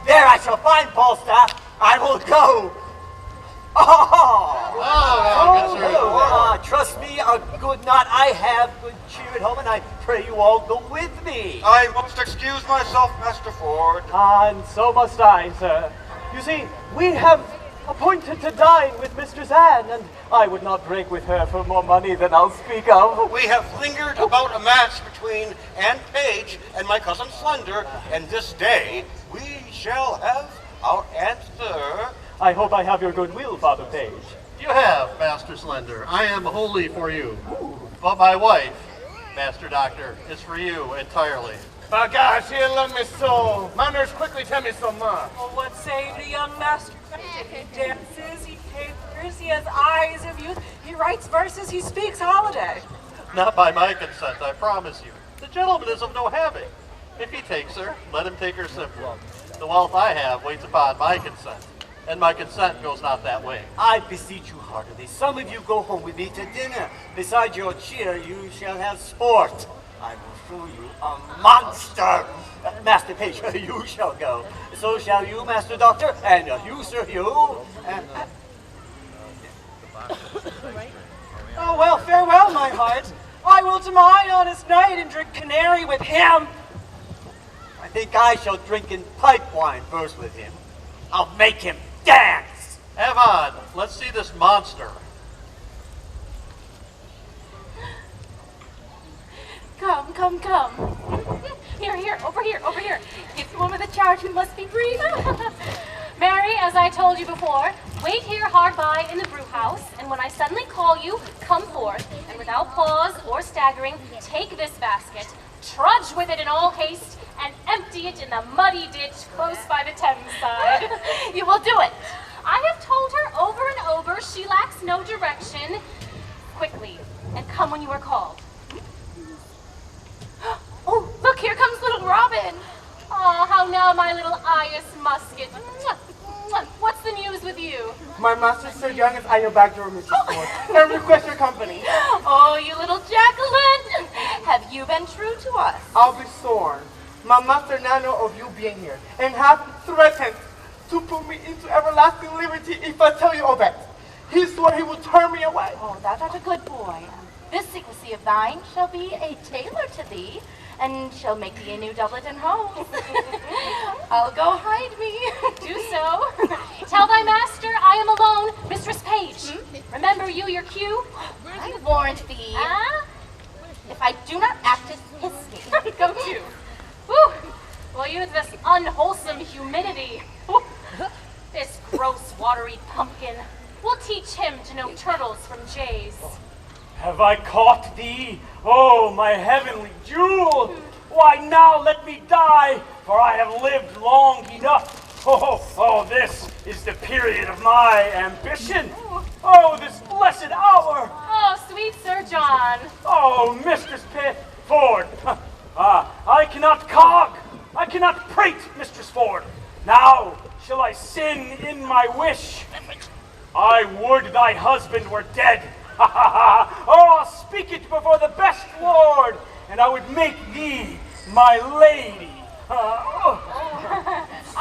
There I shall find Falstaff. I will go. Trust me, a good knot I have, good cheer at home, and I pray you all go with me. I must excuse myself, Master Ford. And so must I, sir. You see, we have appointed to dine with Mistress Anne, and I would not drink with her for more money than I'll speak of. We have lingered about a match between Aunt Page and my cousin Slender, and this day we shall have our answer. I hope I have your goodwill, Father Page. You have, Master Slender. I am wholly for you. But my wife, Master Doctor, is for you entirely. My gosh, he love me so. My nurse quickly tell me so much. Well, what say the young master? He dances, he papers, he has eyes of youth, he writes verses, he speaks holiday. Not by my consent, I promise you. The gentleman is of no having. If he takes her, let him take her simply. The wealth I have waits upon my consent, and my consent goes not that way. I beseech you heartily, some of you go home with me to dinner. Besides your cheer, you shall have sport. I will show you a monster. Master Page, you shall go. So shall you, Master Doctor, and you, sir, you. Oh, well, farewell, my heart. I will to my honest knight and drink canary with him. I think I shall drink in pipe wine first with him. I'll make him dance. Have on. Let's see this monster. Come, come, come. Here, here, over here, over here. Give the woman the charge who must be brief. Mary, as I told you before, wait here hard by in the brew house, and when I suddenly call you, come forth, and without pause or staggering, take this basket, trudge with it in all haste, and empty it in the muddy ditch close by the Thames side. You will do it. I have told her over and over she lacks no direction. Quickly, and come when you are called. Oh, look, here comes little Robin. Oh, how now, my little Eyas Musket. What's the news with you? My master, Sir Young, is at your back door, Mrs. Ford, and request your company. Oh, you little Jacqueline. Have you been true to us? I'll be sworn. My master now know of you being here, and hath threatened to put me into everlasting liberty if I tell you all that. He swore he would turn me away. Oh, thou art a good boy. This secrecy of thine shall be a tailor to thee, and shall make thee a new doublet and hose. I'll go hide me. Do so. Tell thy master I am alone, Mistress Page. Remember you your cue? I warrant thee. If I do not act as hissy. Go to. Whew. Well, you this unwholesome humidity. This gross, watery pumpkin. We'll teach him to know turtles from jays. Have I caught thee? Oh, my heavenly jewel! Why now let me die, for I have lived long enough. Oh, this is the period of my ambition. Oh, this blessed hour. Oh, sweet Sir John. Oh, Mistress Ford. I cannot cog. I cannot prate, Mistress Ford. Now shall I sin in my wish. I would thy husband were dead. Oh, speak it before the best lord, and I would make thee my lady.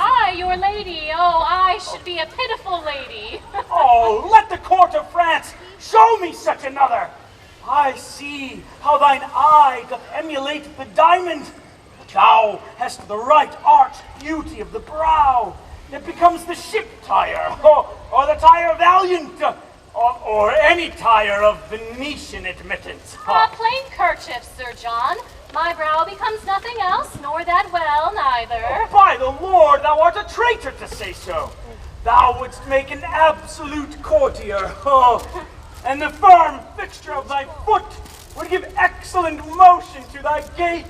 I, your lady. Oh, I should be a pitiful lady. Oh, let the court of France show me such another. I see how thine eye doth emulate the diamond. Thou hast the right arched beauty of the brow. It becomes the ship tire, or the tire valiant, or any tire of Venetian admittance. Plain kerchief, Sir John. My brow becomes nothing else, nor that well neither. Oh, by the Lord, thou art a traitor to say so. Thou wouldst make an absolute courtier. And the firm fixture of thy foot would give excellent motion to thy gait.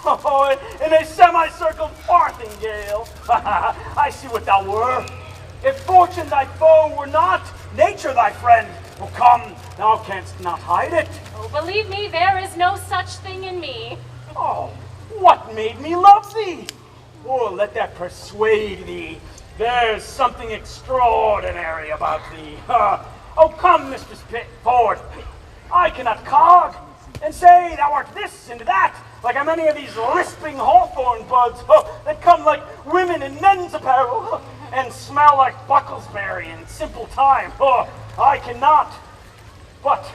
In a semicircled farthingale. I see what thou were. If fortune thy foe were not, nature thy friend. Oh, come, thou canst not hide it. Oh, believe me, there is no such thing in me. Oh, what made me love thee? Oh, let that persuade thee. There's something extraordinary about thee. Oh, come, Mistress Ford. I cannot cog and say thou art this and that, like I'm any of these lisping hawthorn buds that come like women in men's apparel and smell like Bucklesbury in simple time. I cannot, but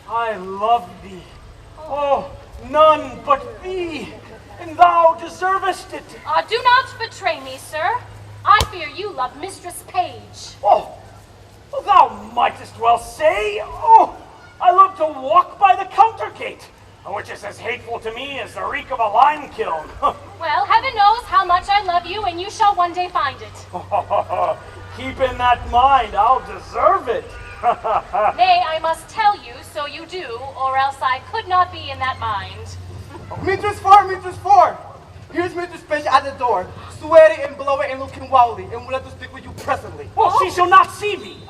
I love thee. Oh, none but thee, and thou deservest it. Do not betray me, sir. I fear you love Mistress Page. Oh, well say, oh, I love to walk by the counter gate, which is as hateful to me as the reek of a lime kiln. Well, heaven knows how much I love you, and you shall one day find it. Keep in that mind, I'll deserve it. Nay, I must tell you, so you do, or else I could not be in that mind. Mistress Four! Here's Mistress Fish at the door, sweating and blowing and looking wildly, and would like to speak with you presently. Well, she shall not see me.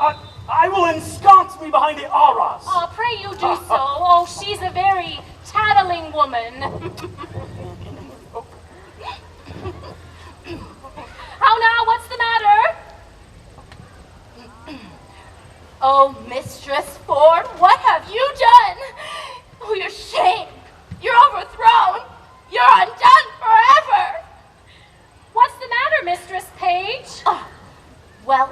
I will ensconce me behind the arras. Oh, pray you do so. Oh, she's a very tattling woman. How now, what's the matter? Oh, Mistress Ford, what have you done? Oh, you're shamed. You're overthrown. You're undone forever. What's the matter, Mistress Page? Well,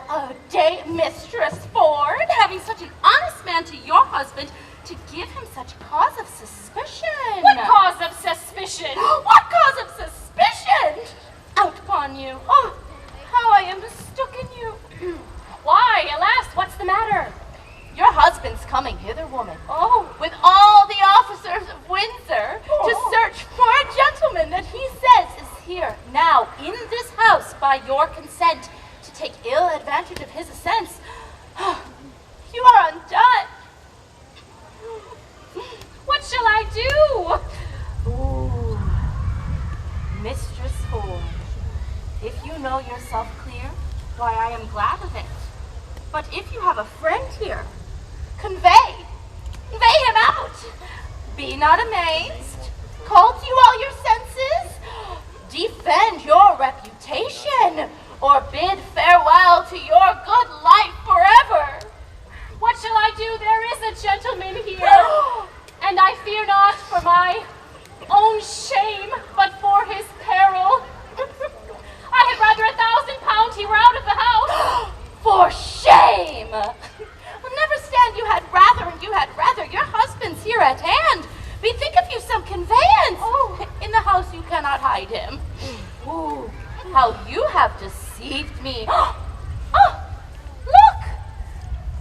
day, Mistress Ford, having such an honest man to your husband, to give him such cause of suspicion. What cause of suspicion? What cause of suspicion? Out upon you. Oh, how I am mistook in you. Why, alas, what's the matter? Your husband's coming hither, woman. Oh. With all the officers of Windsor to search for a gentleman that he says is here now in this house by your consent to take ill advantage of his assents. You are undone. What shall I do? Ooh. Mistress Ford, if you know yourself clear, why I am glad of it. But if you have a friend here, convey him out. Be not amazed. Call to you all your senses. Defend your reputation, or bid farewell to your good life forever. What shall I do? There is a gentleman here, and I fear not for my own shame, but for his peril. I had rather £1,000 he were out of the house. For shame! Well, never stand you had rather and you had rather. Your husband's here at hand. Bethink of you some conveyance. Oh, in the house you cannot hide him. Ooh, how you have deceived me. Oh, look!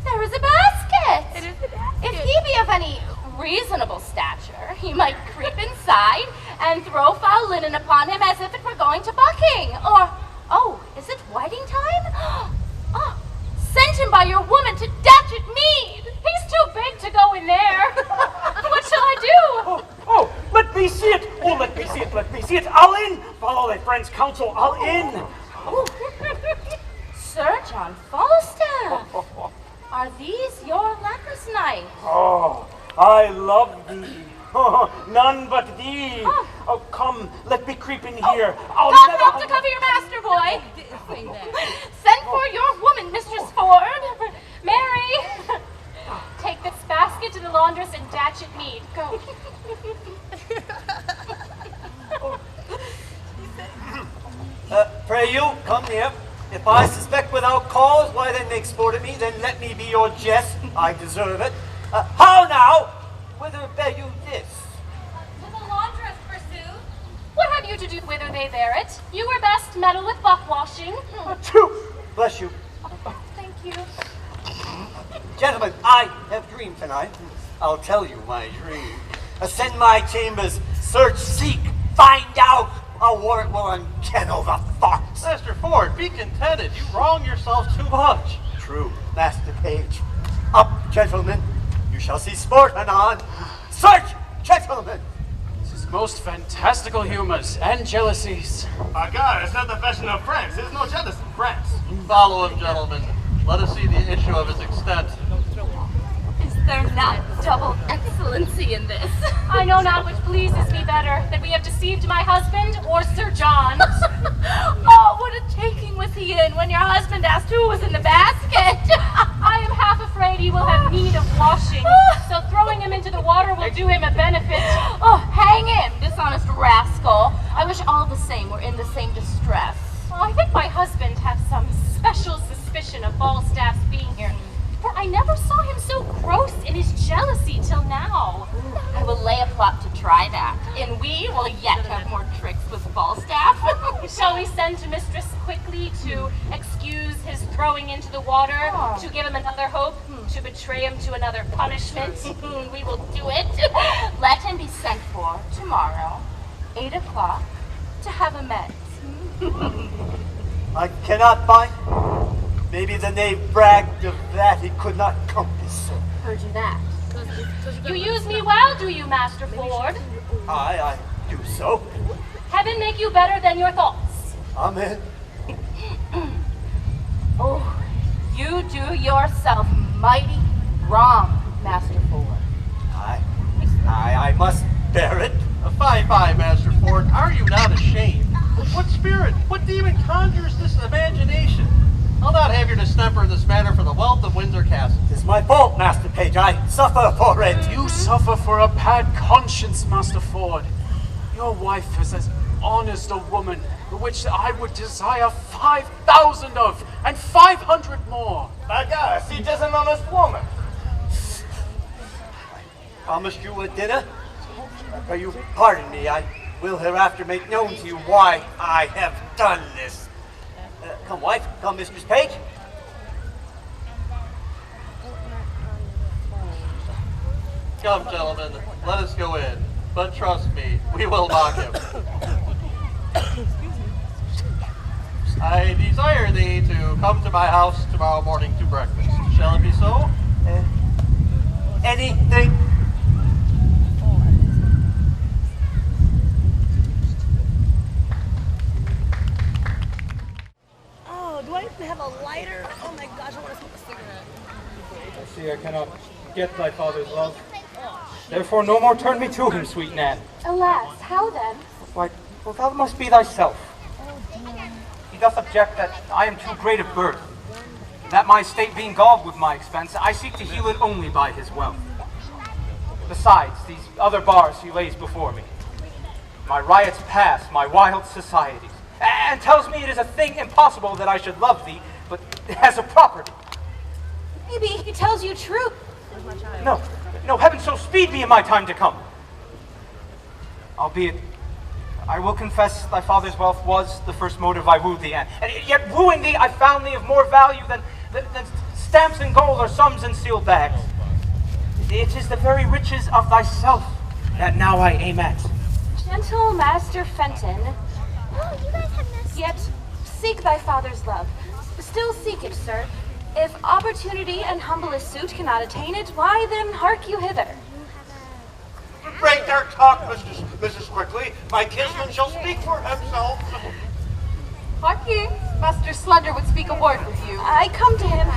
There is a basket. It is a basket. If he be of any reasonable stature, he might creep inside and throw foul linen upon him as if it were going to bucking. Or, oh, is it whiting time? Oh, send him by your woman to Datchet Mead. He's too big to go in there. What shall I do? Oh, let me see it. Oh, let me see it. I'll in. Follow thy friend's counsel. I'll in. Sir John Falstaff, are these your leprous knights? Oh, I love thee. None but thee. Oh, come, let me creep in here. Cover up to cover your master, boy. Send for your woman, Mistress Ford. Mary, take this basket to the laundress in Datchet Mead. Go. Pray you, come near. If I suspect without cause, why then make sport of me, then let me be your jest. I deserve it. How now? Whither bear you this? To the laundress, pursued. What have you to do whither they bear it? You were best meddle with buck washing. Bless you. Thank you. Gentlemen, I have dreamed tonight. I'll tell you my dream. Ascend my chambers, search, seek, find out. A warrant will unkennel the thoughts. Master Ford, be contented. You wrong yourself too much. True, Master Page. Up, gentlemen. You shall see sport anon. Search, gentlemen. This is most fantastical humors and jealousies. My God, it's not the fashion of France. There's no jealousy in France. Follow him, gentlemen. Let us see the issue of his extent. Is there not double excellency in this? I know not which pleases me better, that we have deceived my husband or Sir John. Oh, what a taking was he in when your husband asked who was in the basket. I am half afraid he will have need of washing, so throwing him into the water will do him a benefit. Oh, hang him, dishonest rascal. I wish all the same were in the same distress. Well, I think my husband has some special suspicion of Falstaff's being here, for I never saw him so gross in his jealousy till now. I will lay a plot to try that, and we will yet have more tricks with Falstaff. Shall we send to Mistress quickly to excuse his throwing into the water, to give him another hope, to betray him to another punishment. We will do it. Let him be sent for tomorrow, 8 o'clock, to have amends. I cannot find. Maybe the knave bragged of that he could not compass. Heard you that. You use me well, do you, Master Ford? I do so. Heaven make you better than your thoughts. Amen. Oh, you do yourself mighty wrong, Master Ford. I must bear it. Fie, Master Ford. Are you not ashamed? What spirit, what demon conjures this imagination? I'll not have your distemper in this matter for the wealth of Windsor Castle. It's my fault, Master Page. I suffer for it. You suffer for a bad conscience, Master Ford. Your wife is as honest a woman, which I would desire 5,000 of, and 500 more. My God, she's just an honest woman. Promised you a dinner. Pray you pardon me. I will hereafter make known to you why I have done this. Come, wife. Come, Mistress Page. Come, gentlemen, let us go in. But trust me, we will mock him. I desire thee to come to my house tomorrow morning to breakfast. Shall it be so? Anything. Oh, do I have a lighter? Oh my gosh, I want to smoke a cigarette. I see I cannot get thy father's love. Therefore no more turn me to him, sweet Nan. Alas, how then? Why, well, thou must be thyself. He doth object that I am too great of birth, that my estate being galled with my expense, I seek to heal it only by his wealth. Besides, these other bars he lays before me, my riots past, my wild societies, and tells me it is a thing impossible that I should love thee, but as a property. Maybe he tells you truth. No, heaven so speed me in my time to come. Albeit, I will confess thy father's wealth was the first motive I wooed thee, and yet wooing thee I found thee of more value than stamps in gold or sums in sealed bags. It is the very riches of thyself that now I aim at. Gentle Master Fenton, yet seek thy father's love. Still seek it, sir. If opportunity and humblest suit cannot attain it, why then hark you hither. Break their talk, Mrs. Quickly. My kinsman shall speak for himself. Hark ye, Master Slender would speak a word with you. I come to him.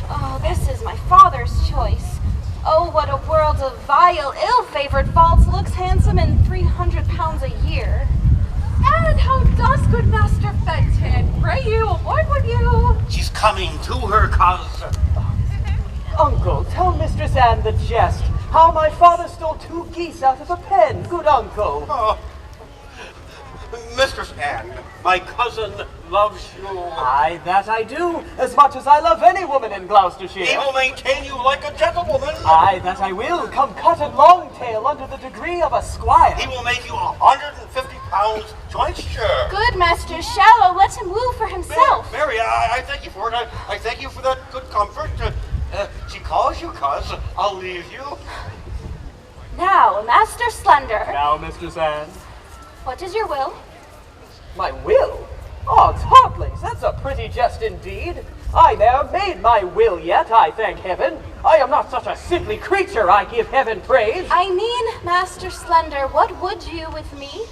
Oh, this is my father's choice. Oh, what a world of vile, ill-favored faults looks handsome in 300 pounds a year. And how does good Master Fenton? Pray you, a word with you. She's coming to her cause. Uncle, tell Mistress Anne the jest. How my father stole 2 geese out of a pen. Good uncle. Oh. Mistress Anne, my cousin loves you. Aye, that I do, as much as I love any woman in Gloucestershire. He will maintain you like a gentlewoman. Aye, that I will, come cut and long tail under the degree of a squire. He will make you 150 pounds jointure. Good Master Shallow, let him woo for himself. Mary, I thank you for it. I thank you for that good comfort. She calls you, cuz. I'll leave you. Now, Master Slender. Now, Mistress Anne. What is your will? My will? Oh, Toddlings, that's a pretty jest indeed. I ne'er made my will yet, I thank heaven. I am not such a simply creature, I give heaven praise. I mean, Master Slender, what would you with me?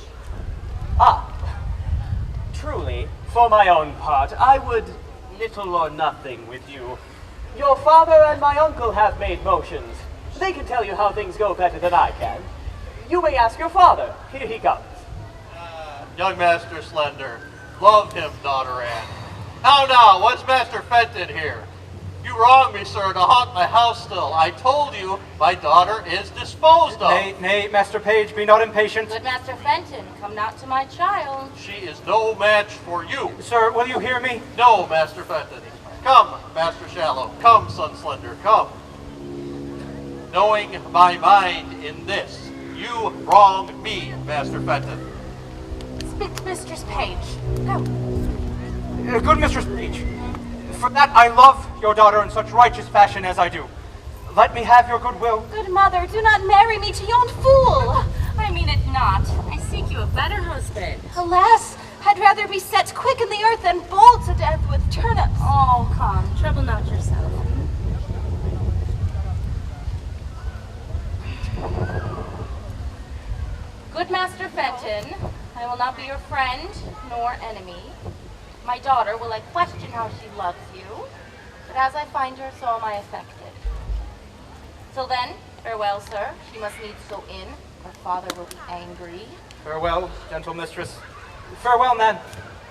Truly, for my own part, I would little or nothing with you. Your father and my uncle have made motions. They can tell you how things go better than I can. You may ask your father. Here he comes. Young Master Slender, love him, daughter Anne. Now, what's Master Fenton here? You wrong me, sir, to haunt my house still. I told you my daughter is disposed of. Nay, Master Page, be not impatient. Good Master Fenton, come not to my child. She is no match for you. Sir, will you hear me? No, Master Fenton. Come, Master Shallow. Come, Son Slender, come. Knowing my mind in this, you wronged me, Master Fenton. Speak to Mistress Page. Go. Good Mistress Page, for that I love your daughter in such righteous fashion as I do. Let me have your goodwill. Good mother, do not marry me to yon fool. I mean it not. I seek you a better husband. Alas, I'd rather be set quick in the earth than boiled to death with turnips. Oh, come, trouble not yourself. Good Master Fenton, I will not be your friend nor enemy. My daughter will I question how she loves you, but as I find her, so am I affected. Till then, farewell, sir. She must needs go in. Her father will be angry. Farewell, gentle mistress. Farewell, Nan.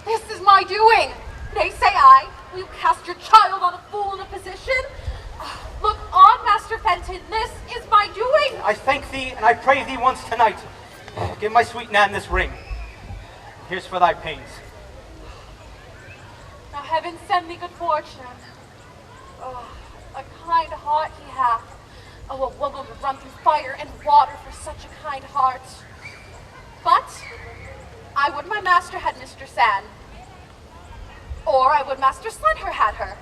This is my doing. Nay, say I. Will you cast your child on a fool in a position? Look on, Master Fenton. This is my doing. I thank thee, and I pray thee once tonight. Give my sweet Nan this ring. Here's for thy pains. Now heaven send me good fortune. Oh, a kind heart he hath. Oh, a woman would run through fire and water for such a kind heart. But I would my master had Mistress Anne. Or I would Master Slender had her.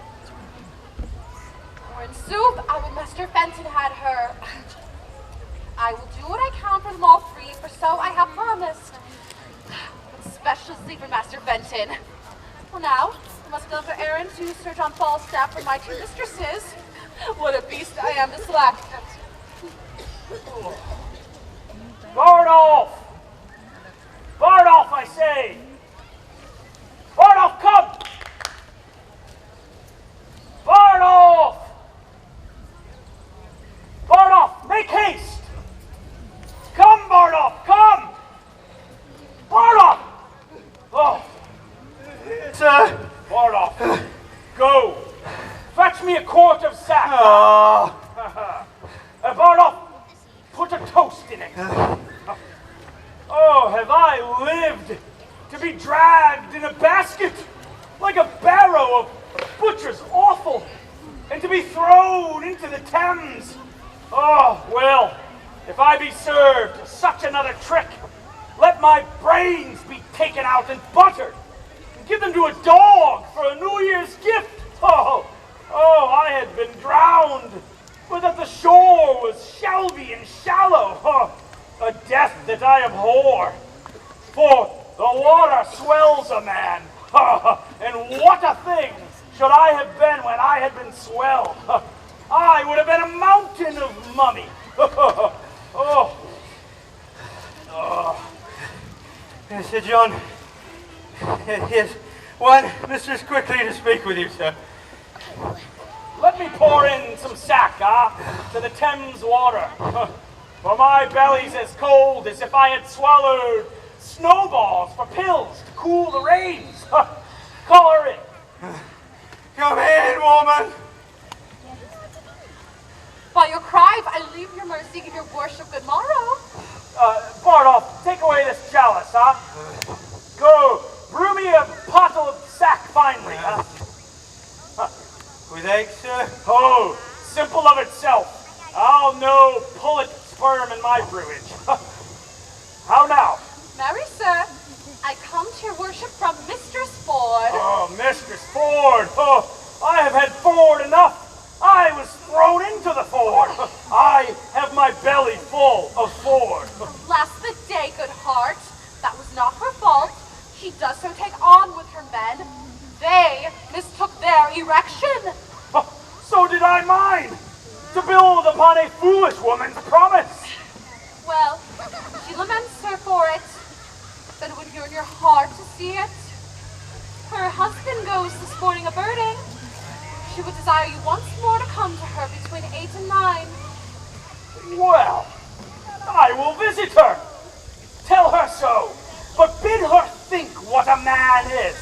Or in sooth, I would Master Fenton had her. I will do what I can for them all three, for so I have promised. But especially for Master Fenton. Well now, I must go for errand to Sir John Falstaff for my two mistresses. What a beast I am to select. Bardolph! Bardolph, I say! Bardolph, come! Bardolph! Bardolph, make haste! Come, Bardolph, come! Bardolph! Oh. Sir! Bardolph, go! Fetch me a quart of sack! Bardolph, put a toast in it. Oh, have I lived to be dragged in a basket like a barrow of butcher's offal, and to be thrown into the Thames? Oh, well, if I be served such another trick, let my brains be taken out and buttered, and give them to a dog for a New Year's gift. Oh, I had been drowned, but that the shore was shelvy and shallow. A death that I abhor, for the water swells a man. And what a thing should I have been when I had been swelled. I would have been a mountain of mummy. Sir John, yes, one mistress quickly to speak with you, sir. Let me pour in some sack, to the Thames water. For my belly's as cold as if I had swallowed snowballs for pills to cool the rains. Call her in. Come in, woman. By your cry, I leave your mercy, give your worship good morrow. Bardolph, take away this chalice, Go, brew me a pottle of sack finely, With eggs, sir? Oh, simple of itself. I'll no pullet sperm in my brewage. How now? Marry, sir, I come to your worship from Mistress Ford. Oh, Mistress Ford. Oh, I have had Ford enough. I was thrown into the Ford. I have my belly full of Ford. Last the day, good heart. That was not her fault. She does so take on with her men. They mistook their erection. So did I mine, to build upon a foolish woman's promise. Well, she laments her for it, but it would yearn your heart to see it. Her husband goes this morning a-birding. She would desire you once more to come to her between 8 and 9. Well, I will visit her. Tell her so, but bid her think what a man is,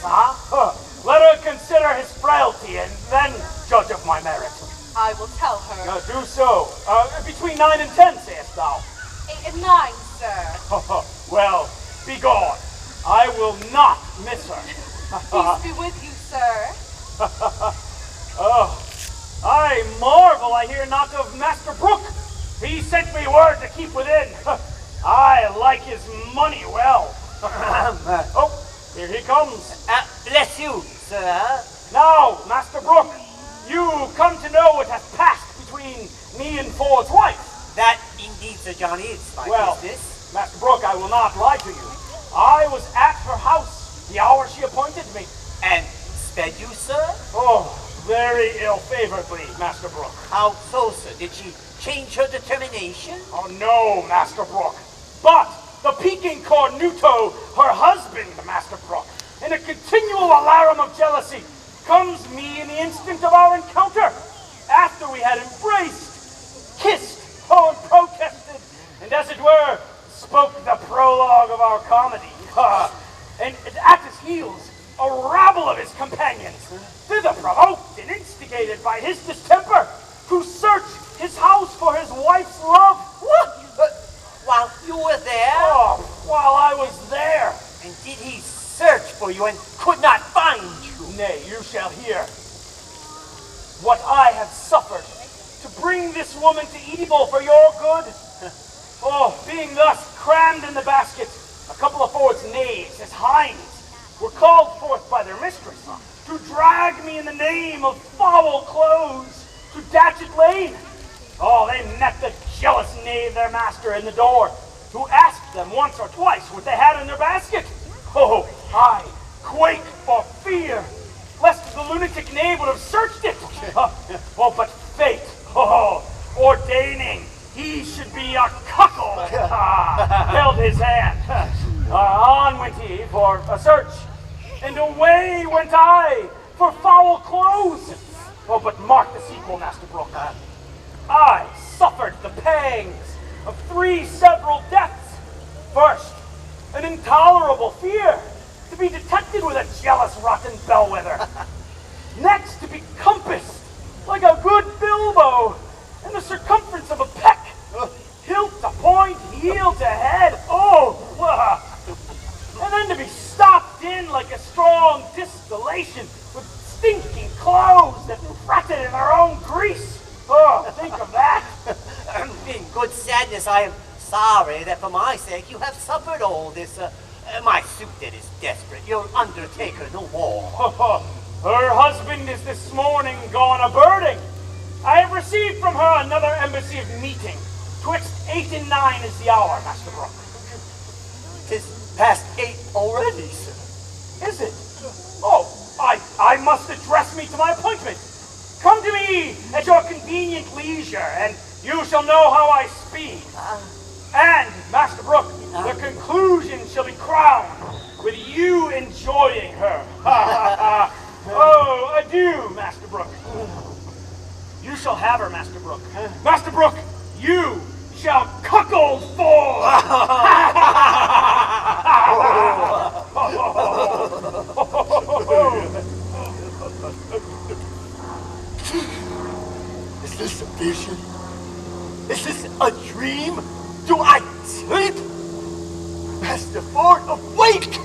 Let her consider his frailty and then judge of my merit. I will tell her. Do so. Between 9 and 10, sayest thou? 8 and 9, sir. Well, be gone. I will not miss her. Peace be with you, sir. I marvel I hear not of Master Brooke. He sent me word to keep within. I like his money well. Oh, here he comes. Bless you, sir. Now, Master Brooke, you come to know what has passed between me and Ford's wife. That indeed, Sir John, is my business. Master Brooke, I will not lie to you. I was at her house the hour she appointed me. And sped you, sir? Oh, very ill-favoredly, Master Brooke. How so, sir? Did she change her determination? Oh, no, Master Brooke. But the Peking cornuto, her husband, Master Brooke, in a continual alarum of jealousy, comes me in the instant of our encounter, after we had embraced, kissed, and protested, and as it were, spoke the prologue of our comedy. And at his heels, a rabble of his companions, thither provoked and instigated by his distemper, to search his house for his wife's love. What? While you were there? Oh, while I was there. And did he search for you and could not find you? Nay, you shall hear what I have suffered to bring this woman to evil for your good. Oh, being thus crammed in the basket, a couple of Ford's knaves, as hinds, were called forth by their mistress to drag me in the name of foul clothes to Datchet Lane. Oh, they met the jealous knave, their master, in the door, who asked them once or twice what they had in their basket. Oh, I quake for fear, lest the lunatic knave would have searched it. Oh, but fate, ordaining he should be a cuckold, held his hand. On went he for a search, and away went I for foul clothes. Oh, but mark the sequel, Master Brooke. I suffered the pangs of 3 several deaths. First, an intolerable fear to be detected with a jealous rotten bellwether. Next, to be compassed like a good bilbo in the circumference of a peck, hilt to point, heel to head. And then to be stopped in like a strong distillation with stinking clothes that fretted in their own grease. Oh, think of that. In good sadness, I am sorry that for my sake you have suffered all this. My suit that is desperate. You'll undertake her no more. Her husband is this morning gone a-birding. I have received from her another embassy of meeting. Twixt 8 and 9 is the hour, Master Brooke. 'Tis past 8 already, sir. Is it? Oh, I must address me to my appointment. Come to me at your convenient leisure, and you shall know how I speed. And, Master Brooke, the conclusion shall be crowned with you enjoying her. Oh, adieu, Master Brooke. You shall have her, Master Brooke. Master Brooke, you shall cuckold Ford. Is this a vision? Is this a dream? Do I sleep? Master Ford, awake!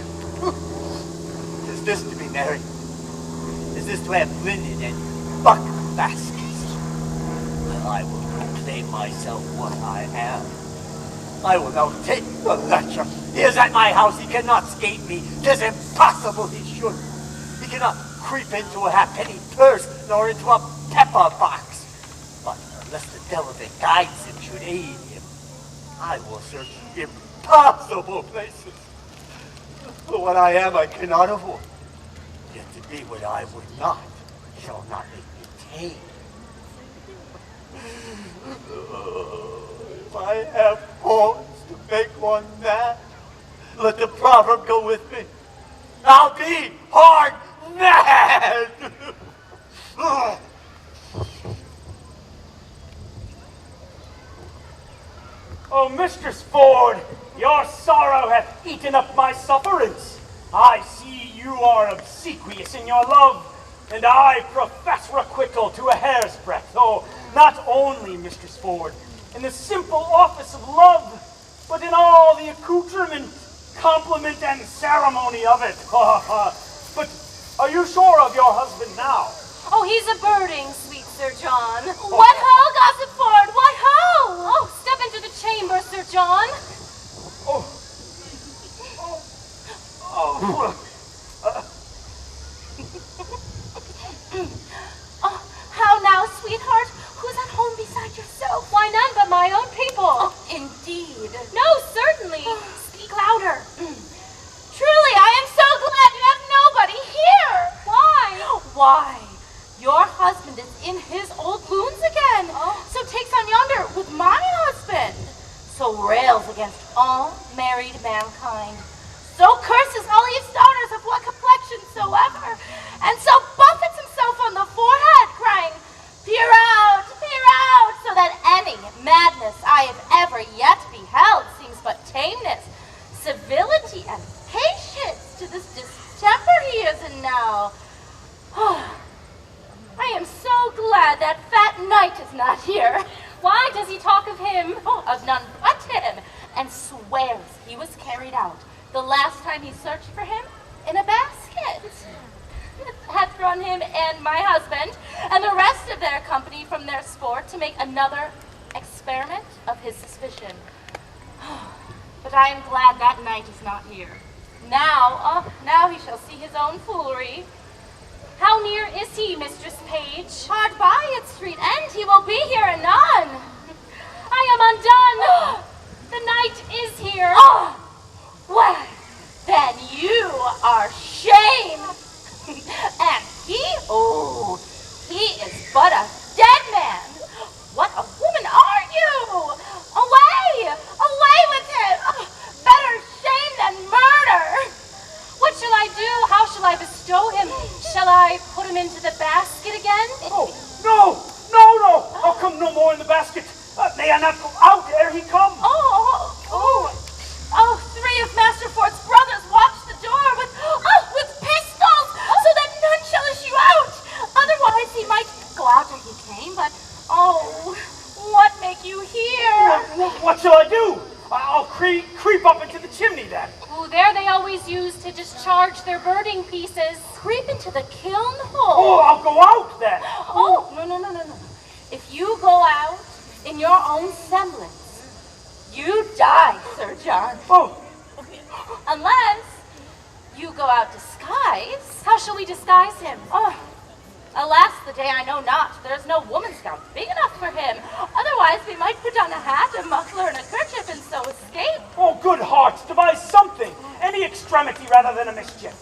Is this to be married? Is this to have linen and buck baskets? Well, I will proclaim myself what I am. I will now take the lecture. He is at my house. He cannot escape me. 'Tis impossible he should. He cannot creep into a halfpenny purse nor into a pepper box. But unless the devil that guides him should aid him, I will search impossible places. For what I am, I cannot avoid. Yet to be what I would not shall not make me tame. If I have horns to make one mad, let the proverb go with me. I'll be hard mad! Oh, Mistress Ford, your sorrow hath eaten up my sufferance. I see you are obsequious in your love, and I profess requital to a hair's breadth. Oh, not only, Mistress Ford, in the simple office of love, but in all the accoutrement, compliment, and ceremony of it. But are you sure of your husband now? Oh, he's a-birding, sweet Sir John. What ho, Gossip Ford, what ho! Oh, step into the chamber, Sir John. kind. So curses all ye stoners of what complexion soever, and so buffets himself on the forehead, crying, peer out, so that any madness I have ever yet beheld seems but tameness, civility, and patience to this distemper he is in now. I am so glad that fat knight is not here. Why does he talk of him? Of none but him, and swears he was carried out the last time he searched for him in a basket. Hath thrown him and my husband and the rest of their company from their sport to make another experiment of his suspicion. But I am glad that knight is not here. Now he shall see his own foolery. How near is he, Mistress Page? Hard by at street end, he will be here anon. I am undone. The knight is here. Well, then you are shame. And he is but a dead man. What a woman are you? Away with him. Better shame than murder. What shall I do? How shall I bestow him? Shall I put him into the basket again? Oh, no! I'll come no more in the basket. May I not go out ere he come? Three of Master Ford's brothers watch the door with pistols, so that none shall issue out. Otherwise he might go out as he came, but what make you here? What shall I do? I'll creep up into the chimney then. Oh, there they always use to discharge their birding pieces. Creep into the kiln hole. I'll go out then. No. If you go out in your own semblance, you die, Sir John. Unless you go out disguised. How shall we disguise him? Alas, the day I know not. There is no woman scout big enough for him. Otherwise, we might put on a hat, a muffler, and a kerchief, and so escape. Good hearts, devise something. Any extremity rather than a mischief.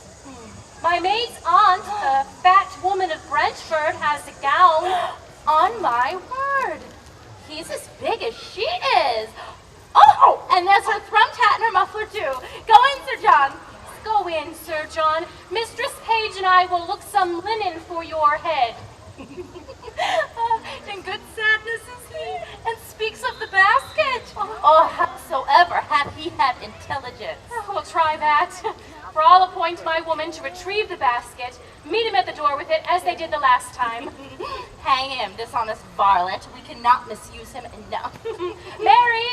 My maid's aunt, the fat woman of Brentford, has a gown. On my word, he's as big as she is. And there's her thrumped hat and her muffler, too. Go in, Sir John. Go in, Sir John. Mistress Page and I will look some linen for your head. In good sadness is he, and speaks of the basket. Howsoever hath he had intelligence. We'll try that. For I'll appoint my woman to retrieve the basket, meet him at the door with it, as they did the last time. Hang him, dishonest varlet. We cannot misuse him enough. Mary!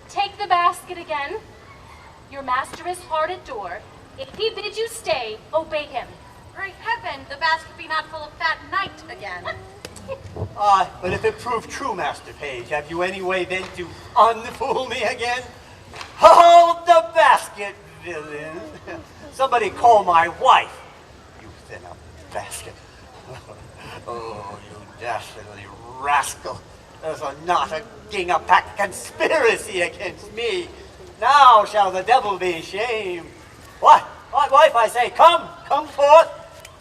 Take the basket again. Your master is hard at door. If he bids you stay, obey him. Great heaven, the basket be not full of fat knight again. But if it prove true, Master Page, have you any way then to unfool me again? Hold the basket, villain. Somebody call my wife. You thin up the basket. Oh, you dastardly rascal. There's not a ging-a-pack conspiracy against me. Now shall the devil be shamed. What, wife, I say, come forth.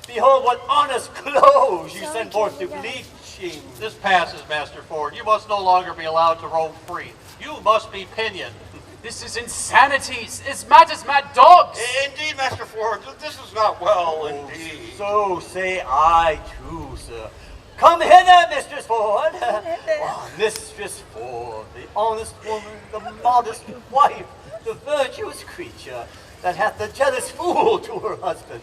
Behold what honest clothes you send forth to bleaching. This passes, Master Ford. You must no longer be allowed to roam free. You must be pinioned. This is insanity, as mad as mad dogs. Indeed, Master Ford, this is not well, indeed. So say I too, sir. Come hither, Mistress Ford. Mistress Ford, the honest woman, the modest wife, the virtuous creature that hath the jealous fool to her husband.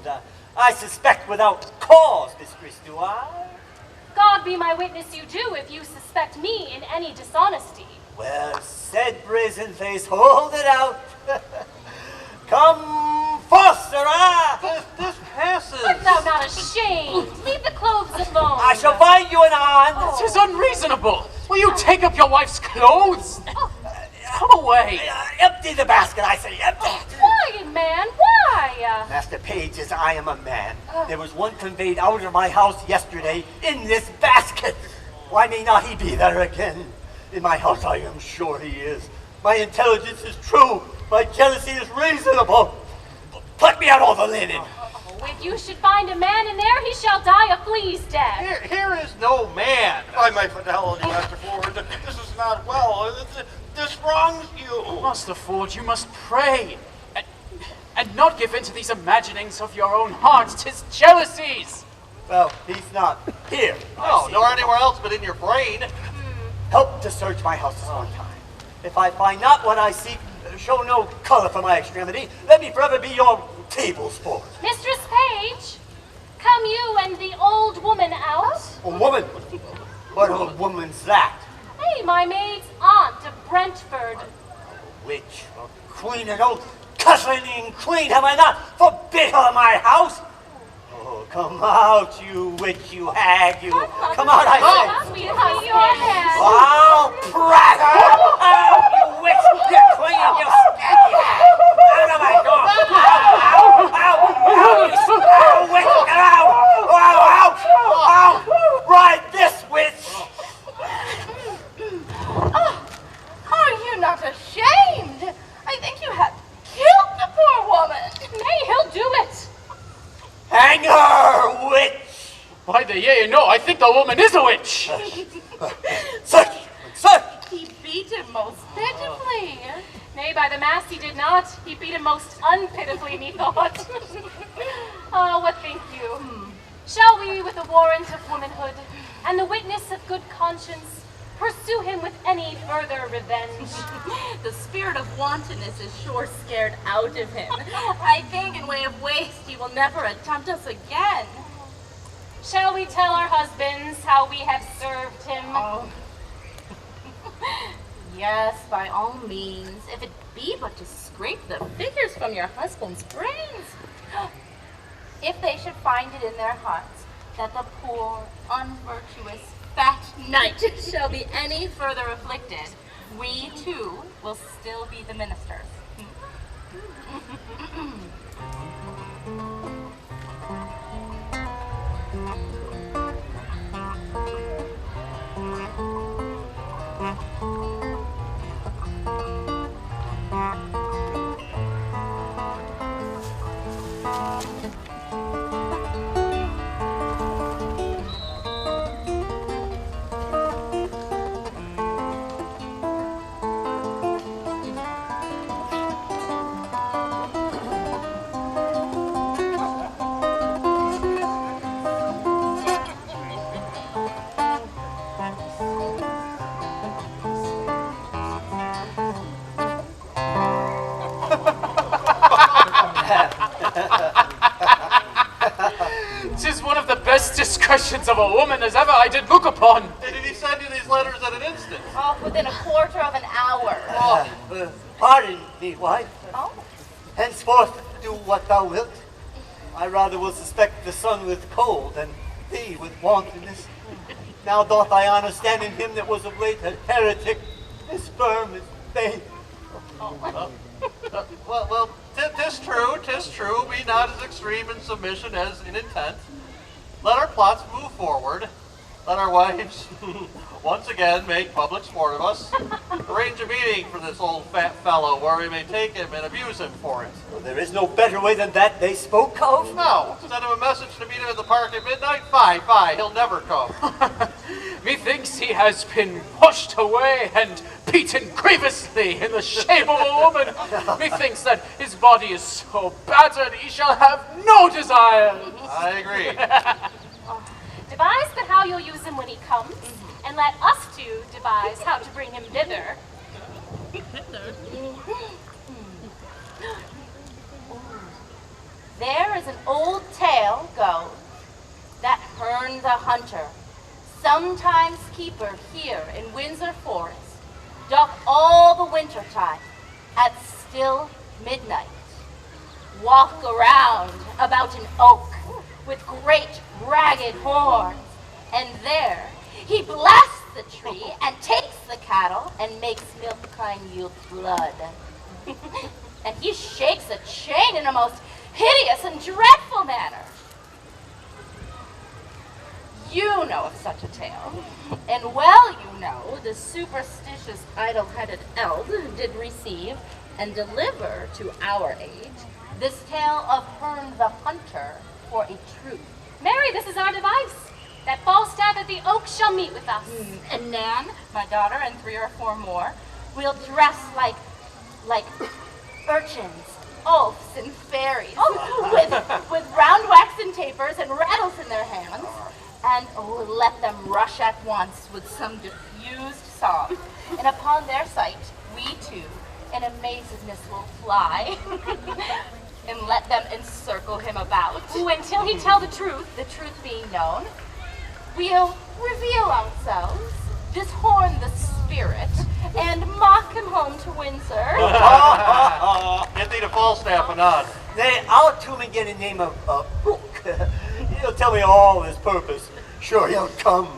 I suspect without cause, mistress, do I? God be my witness you do, if you suspect me in any dishonesty. Well said, brazen face, hold it out. Come forth, sirrah. This passes. Art thou not ashamed? Leave the clothes alone. I shall bind you in irons. This is unreasonable. Will you take up your wife's clothes? Come away. Empty the basket, I say, empty. Why, man, why? Master Page, as I am a man, there was one conveyed out of my house yesterday in this basket. Why may not he be there again? In my house, I am sure he is. My intelligence is true. My jealousy is reasonable. Pluck me out all the linen. If you should find a man in there, he shall die a flea's death. Here is no man. By my fidelity, Master Ford, this is not well. this wrongs you. Master Ford, you must pray. And not give in to these imaginings of your own heart. 'Tis jealousies. Well, he's not here. No, nor anywhere else but in your brain. Help to search my house this one time. If I find not what I seek, show no color for my extremity. Let me forever be your table sport. Mistress Page, come you and the old woman out. A woman? What old woman's that? Hey, my maid's aunt of Brentford. Witch, a queen, an old cussing queen, have I not forbid her my house? Oh, come out, you witch, you hag, you. Come out, I say. Sweetheart, your hand. Oh, brother! Oh, you witch, you queen, you skaggy hag! Out of my door! Ow, ow, you witch, get out! Ow, ow, ride this witch! Oh, are you not ashamed? I think you have killed the poor woman. Nay, he'll do it. Hang her, witch! By the yea, no, I think the woman is a witch. Search! He beat him most pitifully. Nay, by the mass he did not. He beat him most unpitifully, methought. Oh, what think you? Shall we, with the warrant of womanhood and the witness of good conscience, pursue him with any further revenge? The spirit of wantonness is sure scared out of him. I think in way of waste he will never attempt us again. Shall we tell our husbands how we have served him? Oh. Yes, by all means, if it be but to scrape the figures from your husband's brains. If they should find it in their hearts that the poor, unvirtuous, fat knight shall be any further afflicted, we too will still be the ministers. Tis one of the best discretions of a woman as ever I did look upon. Did he send you these letters at an instant? Off within a quarter of an hour. Pardon me, wife. Oh. Henceforth, do what thou wilt. I rather will suspect the sun with cold, and thee with wantonness. Now doth thy honor stand in him that was of late a heretic, as firm as faith. Well, 'tis true, be not as extreme in submission as in intent. Let our plots move forward. Let our wives once again make public sport of us. Arrange a meeting for this old fat fellow where we may take him and abuse him for it. Well, there is no better way than that they spoke of. No, send him a message to meet him at the park at midnight. Fie, he'll never come. Methinks he has been pushed away and beaten grievously in the shape of a woman. Methinks that his body is so battered he shall have no desires. I agree. Devise but how you'll use him when he comes, and let us two devise how to bring him thither. There is an old tale goes that Herne the hunter, sometimes keeper here in Windsor forest, doth all the winter time at still midnight walk around about an oak with great ragged horns, and there he blasts the tree and takes the cattle and makes milk kind yield blood. And he shakes a chain in a most hideous and dreadful manner. You know of such a tale, and well you know the superstitious idle-headed eld did receive and deliver to our age this tale of Herne the hunter for a truth. Mary, this is our device. That Falstaff at the oak shall meet with us. And Nan, my daughter, and 3 or 4 more, We'll dress like urchins, oafs, and fairies, with round waxen tapers and rattles in their hands, and let them rush at once with some diffused song, and upon their sight, we too, in amazedness will fly, and let them encircle him about. Ooh, until he tell the truth. The truth being known, we'll reveal ourselves, dishorn the spirit, and mock him home to Windsor. Get thee to Falstaff and on. Nay, I'll too and get a name of Book. He'll tell me all his purpose. Sure, he'll come.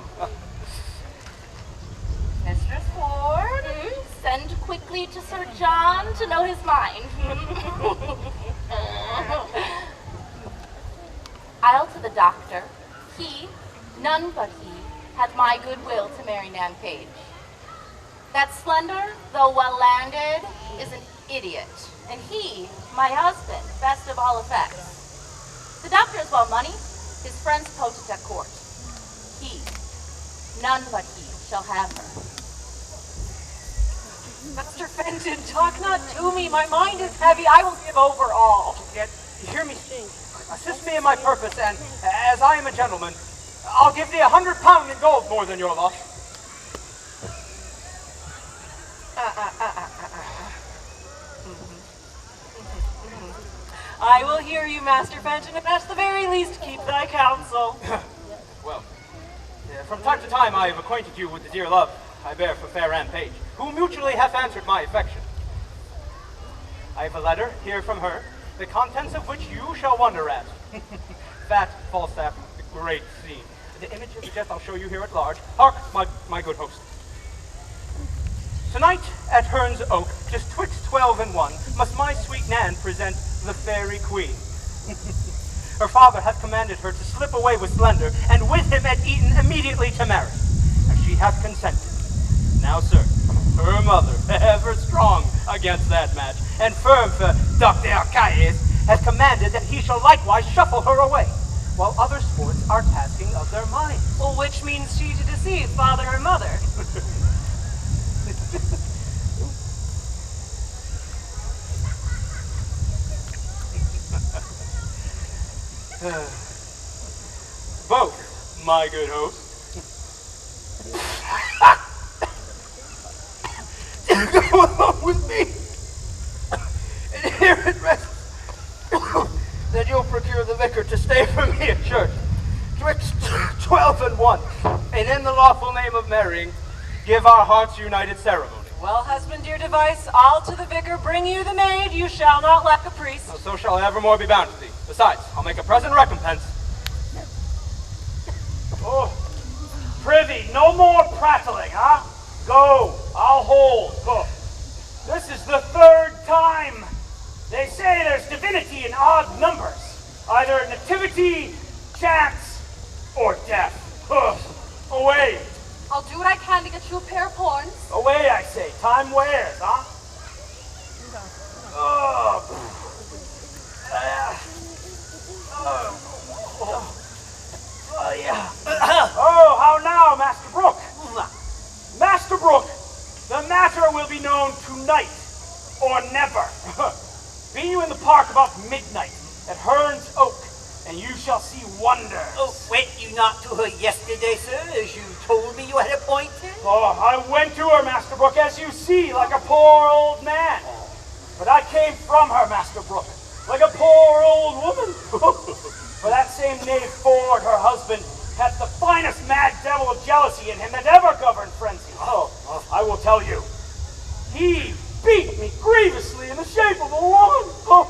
Mistress Ford, send quickly to Sir John to know his mind. I'll to the doctor. He, none but he, hath my goodwill to marry Nan Page. That slender, though well-landed, is an idiot, and he, my husband, best of all effects. The doctor is well money, his friends potent at court. He, none but he, shall have her. Master Fenton, talk not to me. My mind is heavy. I will give over all. Yet, hear me speak. Assist me in my purpose, and as I am a gentleman, I'll give thee £100 in gold more than your loss. I will hear you, Master Fenton, and at the very least keep thy counsel. Well, from time to time I have acquainted you with the dear love I bear for fair Anne Page, who mutually hath answered my affection. I have a letter here from her, the contents of which you shall wonder at. Fat Falstaff, the great scene. The image of the jest I'll show you here at large. Hark, my good host. Tonight at Hearn's Oak, just twixt 12 and 1, must my sweet Nan present the fairy queen. Her father hath commanded her to slip away with Slender, and with him at Eton immediately to marry. And she hath consented. Now, sir, her mother, ever strong against that match, and firm for Dr. Archias, hath commanded that he shall likewise shuffle her away, while other sports are tasking of their minds. Well, which means she to deceive father and mother. Both, my good host. Go along with me, and here it rests that you'll procure the vicar to stay for me at church, twixt 12 and 1, and in the lawful name of marrying, give our hearts united ceremony. Well, husband, dear device, I'll to the vicar bring you the maid. You shall not lack a priest. So shall I evermore be bound to thee. Besides, I'll make a present recompense. Oh, prithee, no more prattling, huh? Go, I'll hold. Oh. This is the third time. They say there's divinity in odd numbers. Either nativity, chance, or death. Away. I'll do what I can to get you a pair of horns. Away, I say. Time wears, huh? Oh, how now, Master Brooke? Master Brooke, the matter will be known tonight or never. Be you in the park about midnight at Hearn's Oak, and you shall see wonders. Oh, went you not to her yesterday, sir, as you told me you had appointed? Oh, I went to her, Master Brooke, as you see, like a poor old man. But I came from her, Master Brooke, like a poor old woman. For that same knave Ford, her husband, hath the finest mad devil of jealousy in him that ever governed frenzy. Oh, I will tell you, he beat me grievously in the shape of a woman. Oh,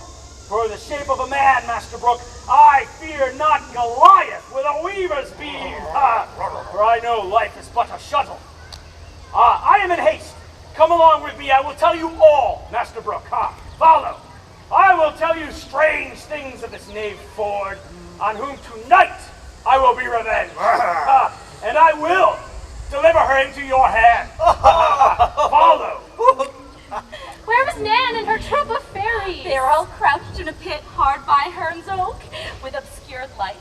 for the shape of a man, Master Brooke, I fear not Goliath with a weaver's beam. For I know life is but a shuttle. I am in haste. Come along with me. I will tell you all, Master Brooke. Follow. I will tell you strange things of this knave Ford, on whom tonight I will be revenged. And I will deliver her into your hand. Follow. Where was Nan and her troop of fairies? They're all crouched in a pit hard by Hearn's Oak, with obscured lights,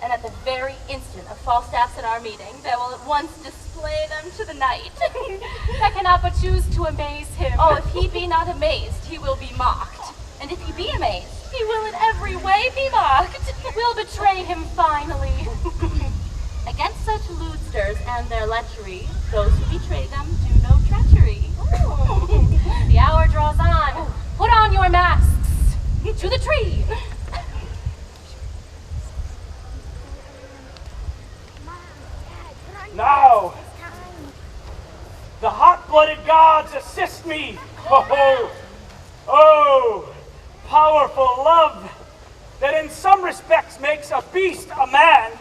and at the very instant of Falstaff's in our meeting, they will at once display them to the knight. I cannot but choose to amaze him. Oh, if he be not amazed, he will be mocked. And if he be amazed, he will in every way be mocked. We'll betray him finally. Against such lewdsters and their lechery, those who betray them do no treachery. The hour draws on. Put on your masks. To the tree. Now, the hot-blooded gods assist me. Oh, powerful love that in some respects makes a beast a man,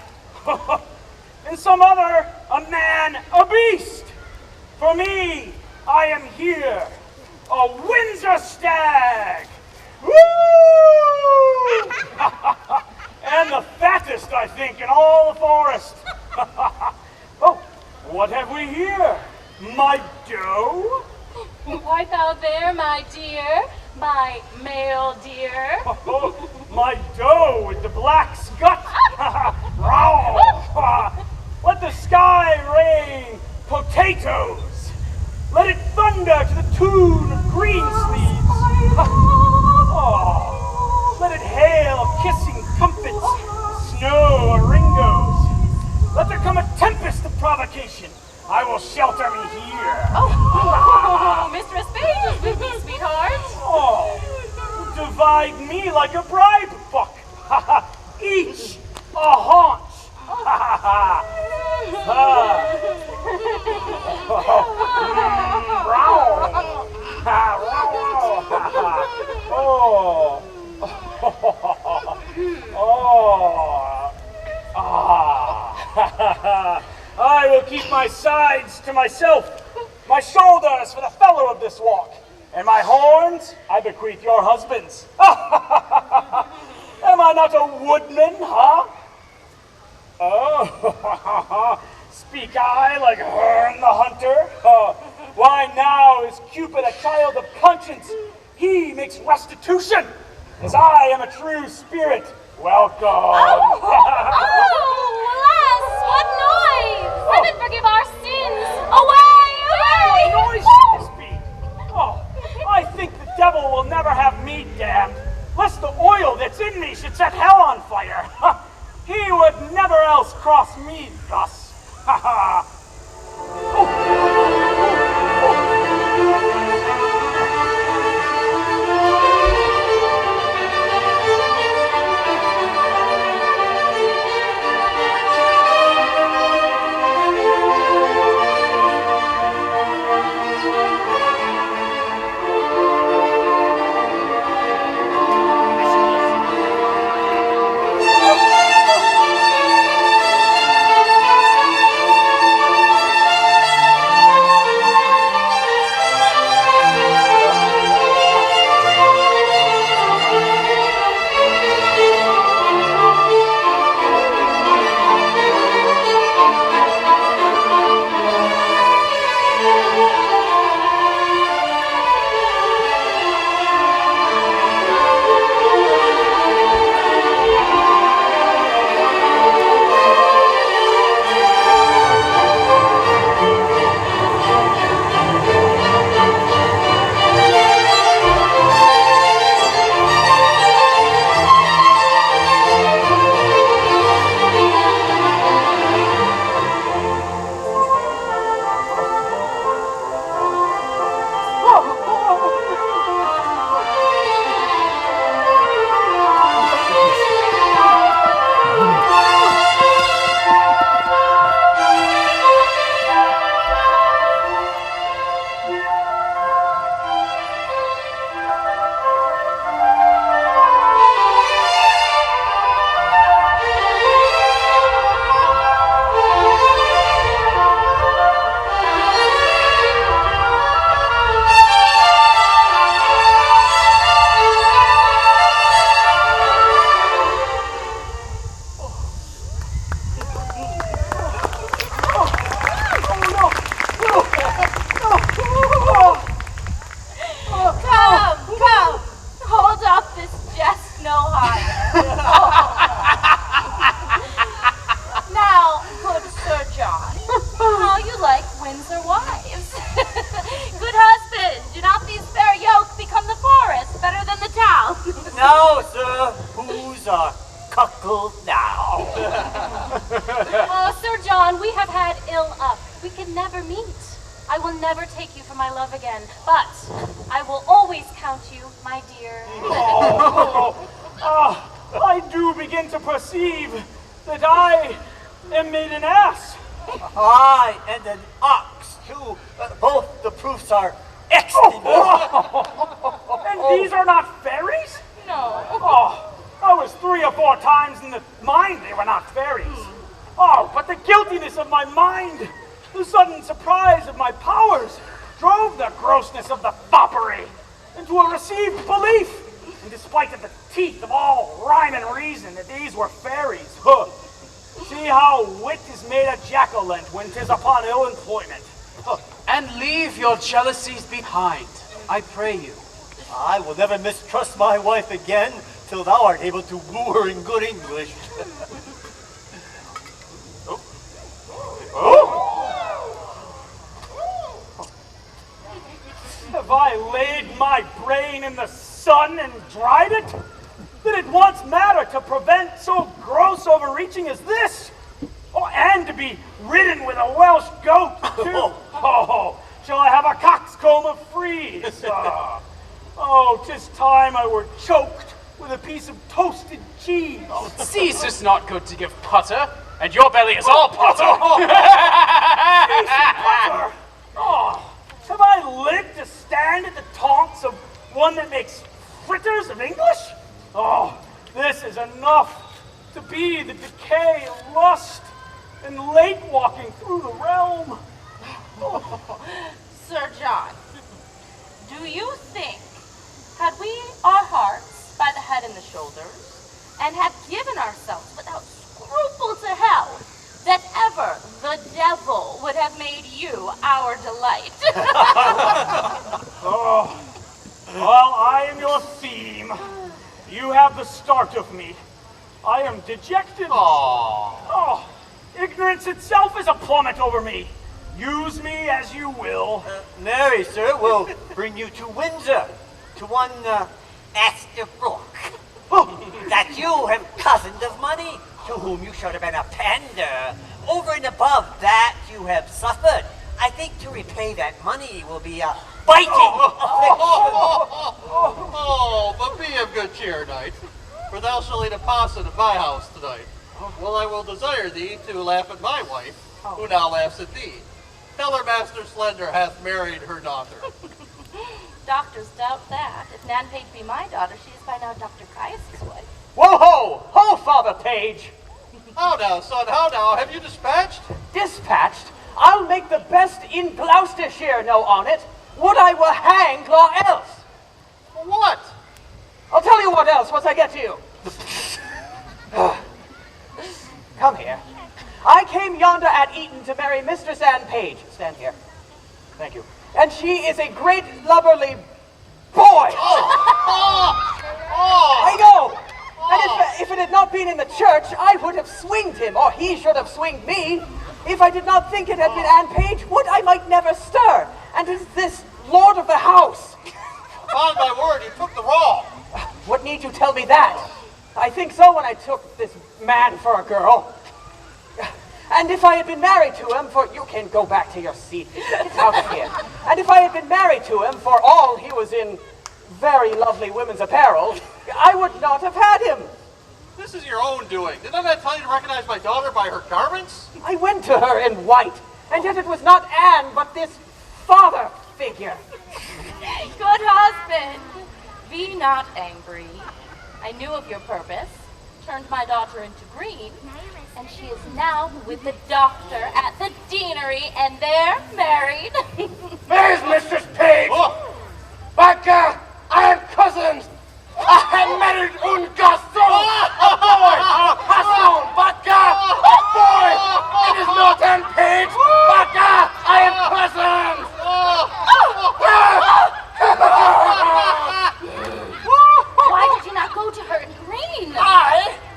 in some other, a man a beast. For me, I am here, a Windsor stag. Woo! And the fattest, I think, in all the forest. Oh, what have we here? My doe? Art thou there, my dear? My male deer? My doe with the black scut. Let the sky rain potatoes. Let it thunder to the tune of Greensleeves. Oh, let it hail kissing comfits, snow ringos. Let there come a tempest of provocation. I will shelter me here. Oh, Mistress Page is with me, sweetheart. Oh, divide me like a bribe buck. Each a haunch. I will keep my sides to myself, my shoulders for the fellow of this walk, and my horns I bequeath your husbands. Am I not a woodman, huh? Oh, speak I like Herne the Hunter? Why now is Cupid a child of conscience? He makes restitution, as I am a true spirit. Welcome. Oh, alas, what noise? Heaven forgive our sins. Away, away! What noise should this be? Oh, I think the devil will never have me damned, lest the oil that's in me should set hell on fire. He would never else cross me thus. Ha ha! Now, sir, who's our cuckold now? Oh, Sir John, we have had ill luck. We can never meet. I will never take you for my love again, but I will always count you, my dear. I do begin to perceive that I am made an ass. Aye, and an ox, too. Both the proofs are excellent. And these are not fairies? No. Oh, I was 3 or 4 times in the mind they were not fairies. Oh, but the guiltiness of my mind, the sudden surprise of my powers, drove the grossness of the foppery into a received belief. And despite of the teeth of all rhyme and reason that these were fairies, see how wit is made a jack-o'-lent when 'tis upon ill employment. And leave your jealousies behind, I pray you. I will never mistrust my wife again till thou art able to woo her in good English. Have I laid my brain in the sun and dried it? Did it once matter to prevent so gross overreaching as this? Oh, and to be ridden with a Welsh goat, too? Oh, shall I have a coxcomb of frieze? Oh, 'tis time I were choked with a piece of toasted cheese. Oh, Caesar's not good to give putter, and your belly is all putter. Putter. Oh, have I lived to stand at the taunts of one that makes fritters of English? Oh, this is enough to be the decay of lust and late walking through the realm. Sir John, do you think, had we our hearts by the head and the shoulders, and had given ourselves without scruple to hell, that ever the devil would have made you our delight? Oh, well, I am your theme. You have the start of me. I am dejected. Oh, ignorance itself is a plummet over me. Use me as you will. Mary, sir, will bring you to Windsor, to one Astor Brook, that you have cozened of money, to whom you should have been a pander. Over and above that you have suffered. I think to repay that money will be a biting affliction. Oh, but be of good cheer, knight, for thou shalt eat a posset at my house tonight. Well, I will desire thee to laugh at my wife, who now laughs at thee. Tell her Master Slender hath married her daughter. Doctors doubt that. If Nan Page be my daughter, she is by now Dr. Caius' wife. Whoa-ho! Ho, Father Page! How now, son, how now? Have you dispatched? Dispatched? I'll make the best in Gloucestershire know on it. Would I were hanged law else. What? I'll tell you what else once I get to you. Come here. I came yonder at Eton to marry Mistress Anne Page. Stand here. Thank you. And she is a great lubberly boy. I know. And if it had not been in the church, I would have swinged him, or he should have swinged me. If I did not think it had been Anne Page, would I might never stir. And is this lord of the house? Upon my word, you took the wrong. What need you tell me that? I think so when I took this man for a girl. And if I had been married to him for... You can go back to your seat. Get out of here. And if I had been married to him for all he was in very lovely women's apparel, I would not have had him. This is your own doing. Did I not tell you to recognize my daughter by her garments? I went to her in white, and yet it was not Anne, but this father figure. Good husband, be not angry. I knew of your purpose, turned my daughter into green, and she is now with the doctor at the deanery, and they're married. There's Mistress Page! Becca, I am cousins! I have married un garçon! A boy! Hasson! Becca! A boy! It is not Anne Page! Becca, I am cousins! Why did you not go to her in green?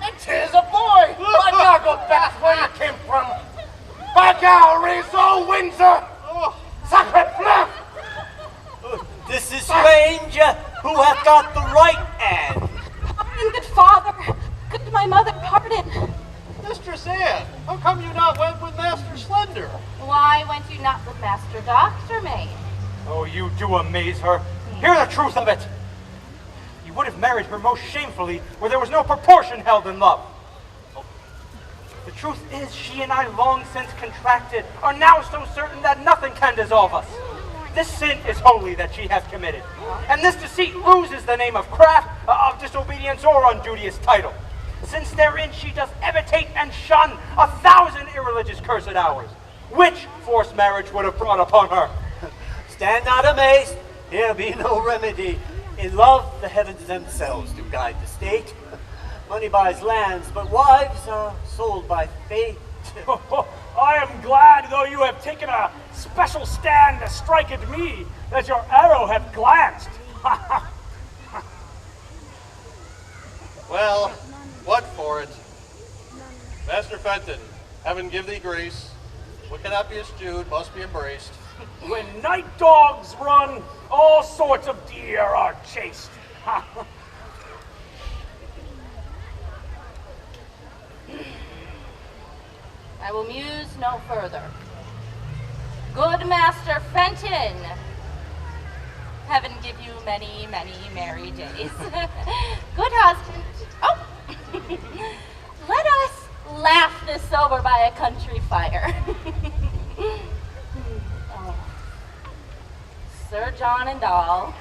It is a boy! Becca, go back where you came from! Becca, Rizzo, Windsor! Sacre Bleu! This is strange. Who hath got the right Anne? father, good my mother, pardon. Mistress Anne, how come you not went with Master Slender? Why went you not with Master Doctor, maid? Oh, you do amaze her. Hear the truth of it. You would have married her most shamefully where there was no proportion held in love. The truth is, she and I long since contracted, are now so certain that nothing can dissolve us. This sin is holy that she has committed, and this deceit loses the name of craft, of disobedience, or unduteous title, since therein she does imitate and shun 1,000 irreligious cursed hours, which forced marriage would have brought upon her. Stand not amazed, here be no remedy. In love, the heavens themselves do guide the state. Money buys lands, but wives are sold by fate. I am glad, though you have taken a special stand to strike at me, that your arrow hath glanced. Well, what for it? Master Fenton, heaven give thee grace. What cannot be eschewed must be embraced. When night dogs run, all sorts of deer are chased. I will muse no further. Good Master Fenton, heaven give you many, many merry days. Good husband. Oh, let us laugh this over by a country fire. Oh. Sir John and all.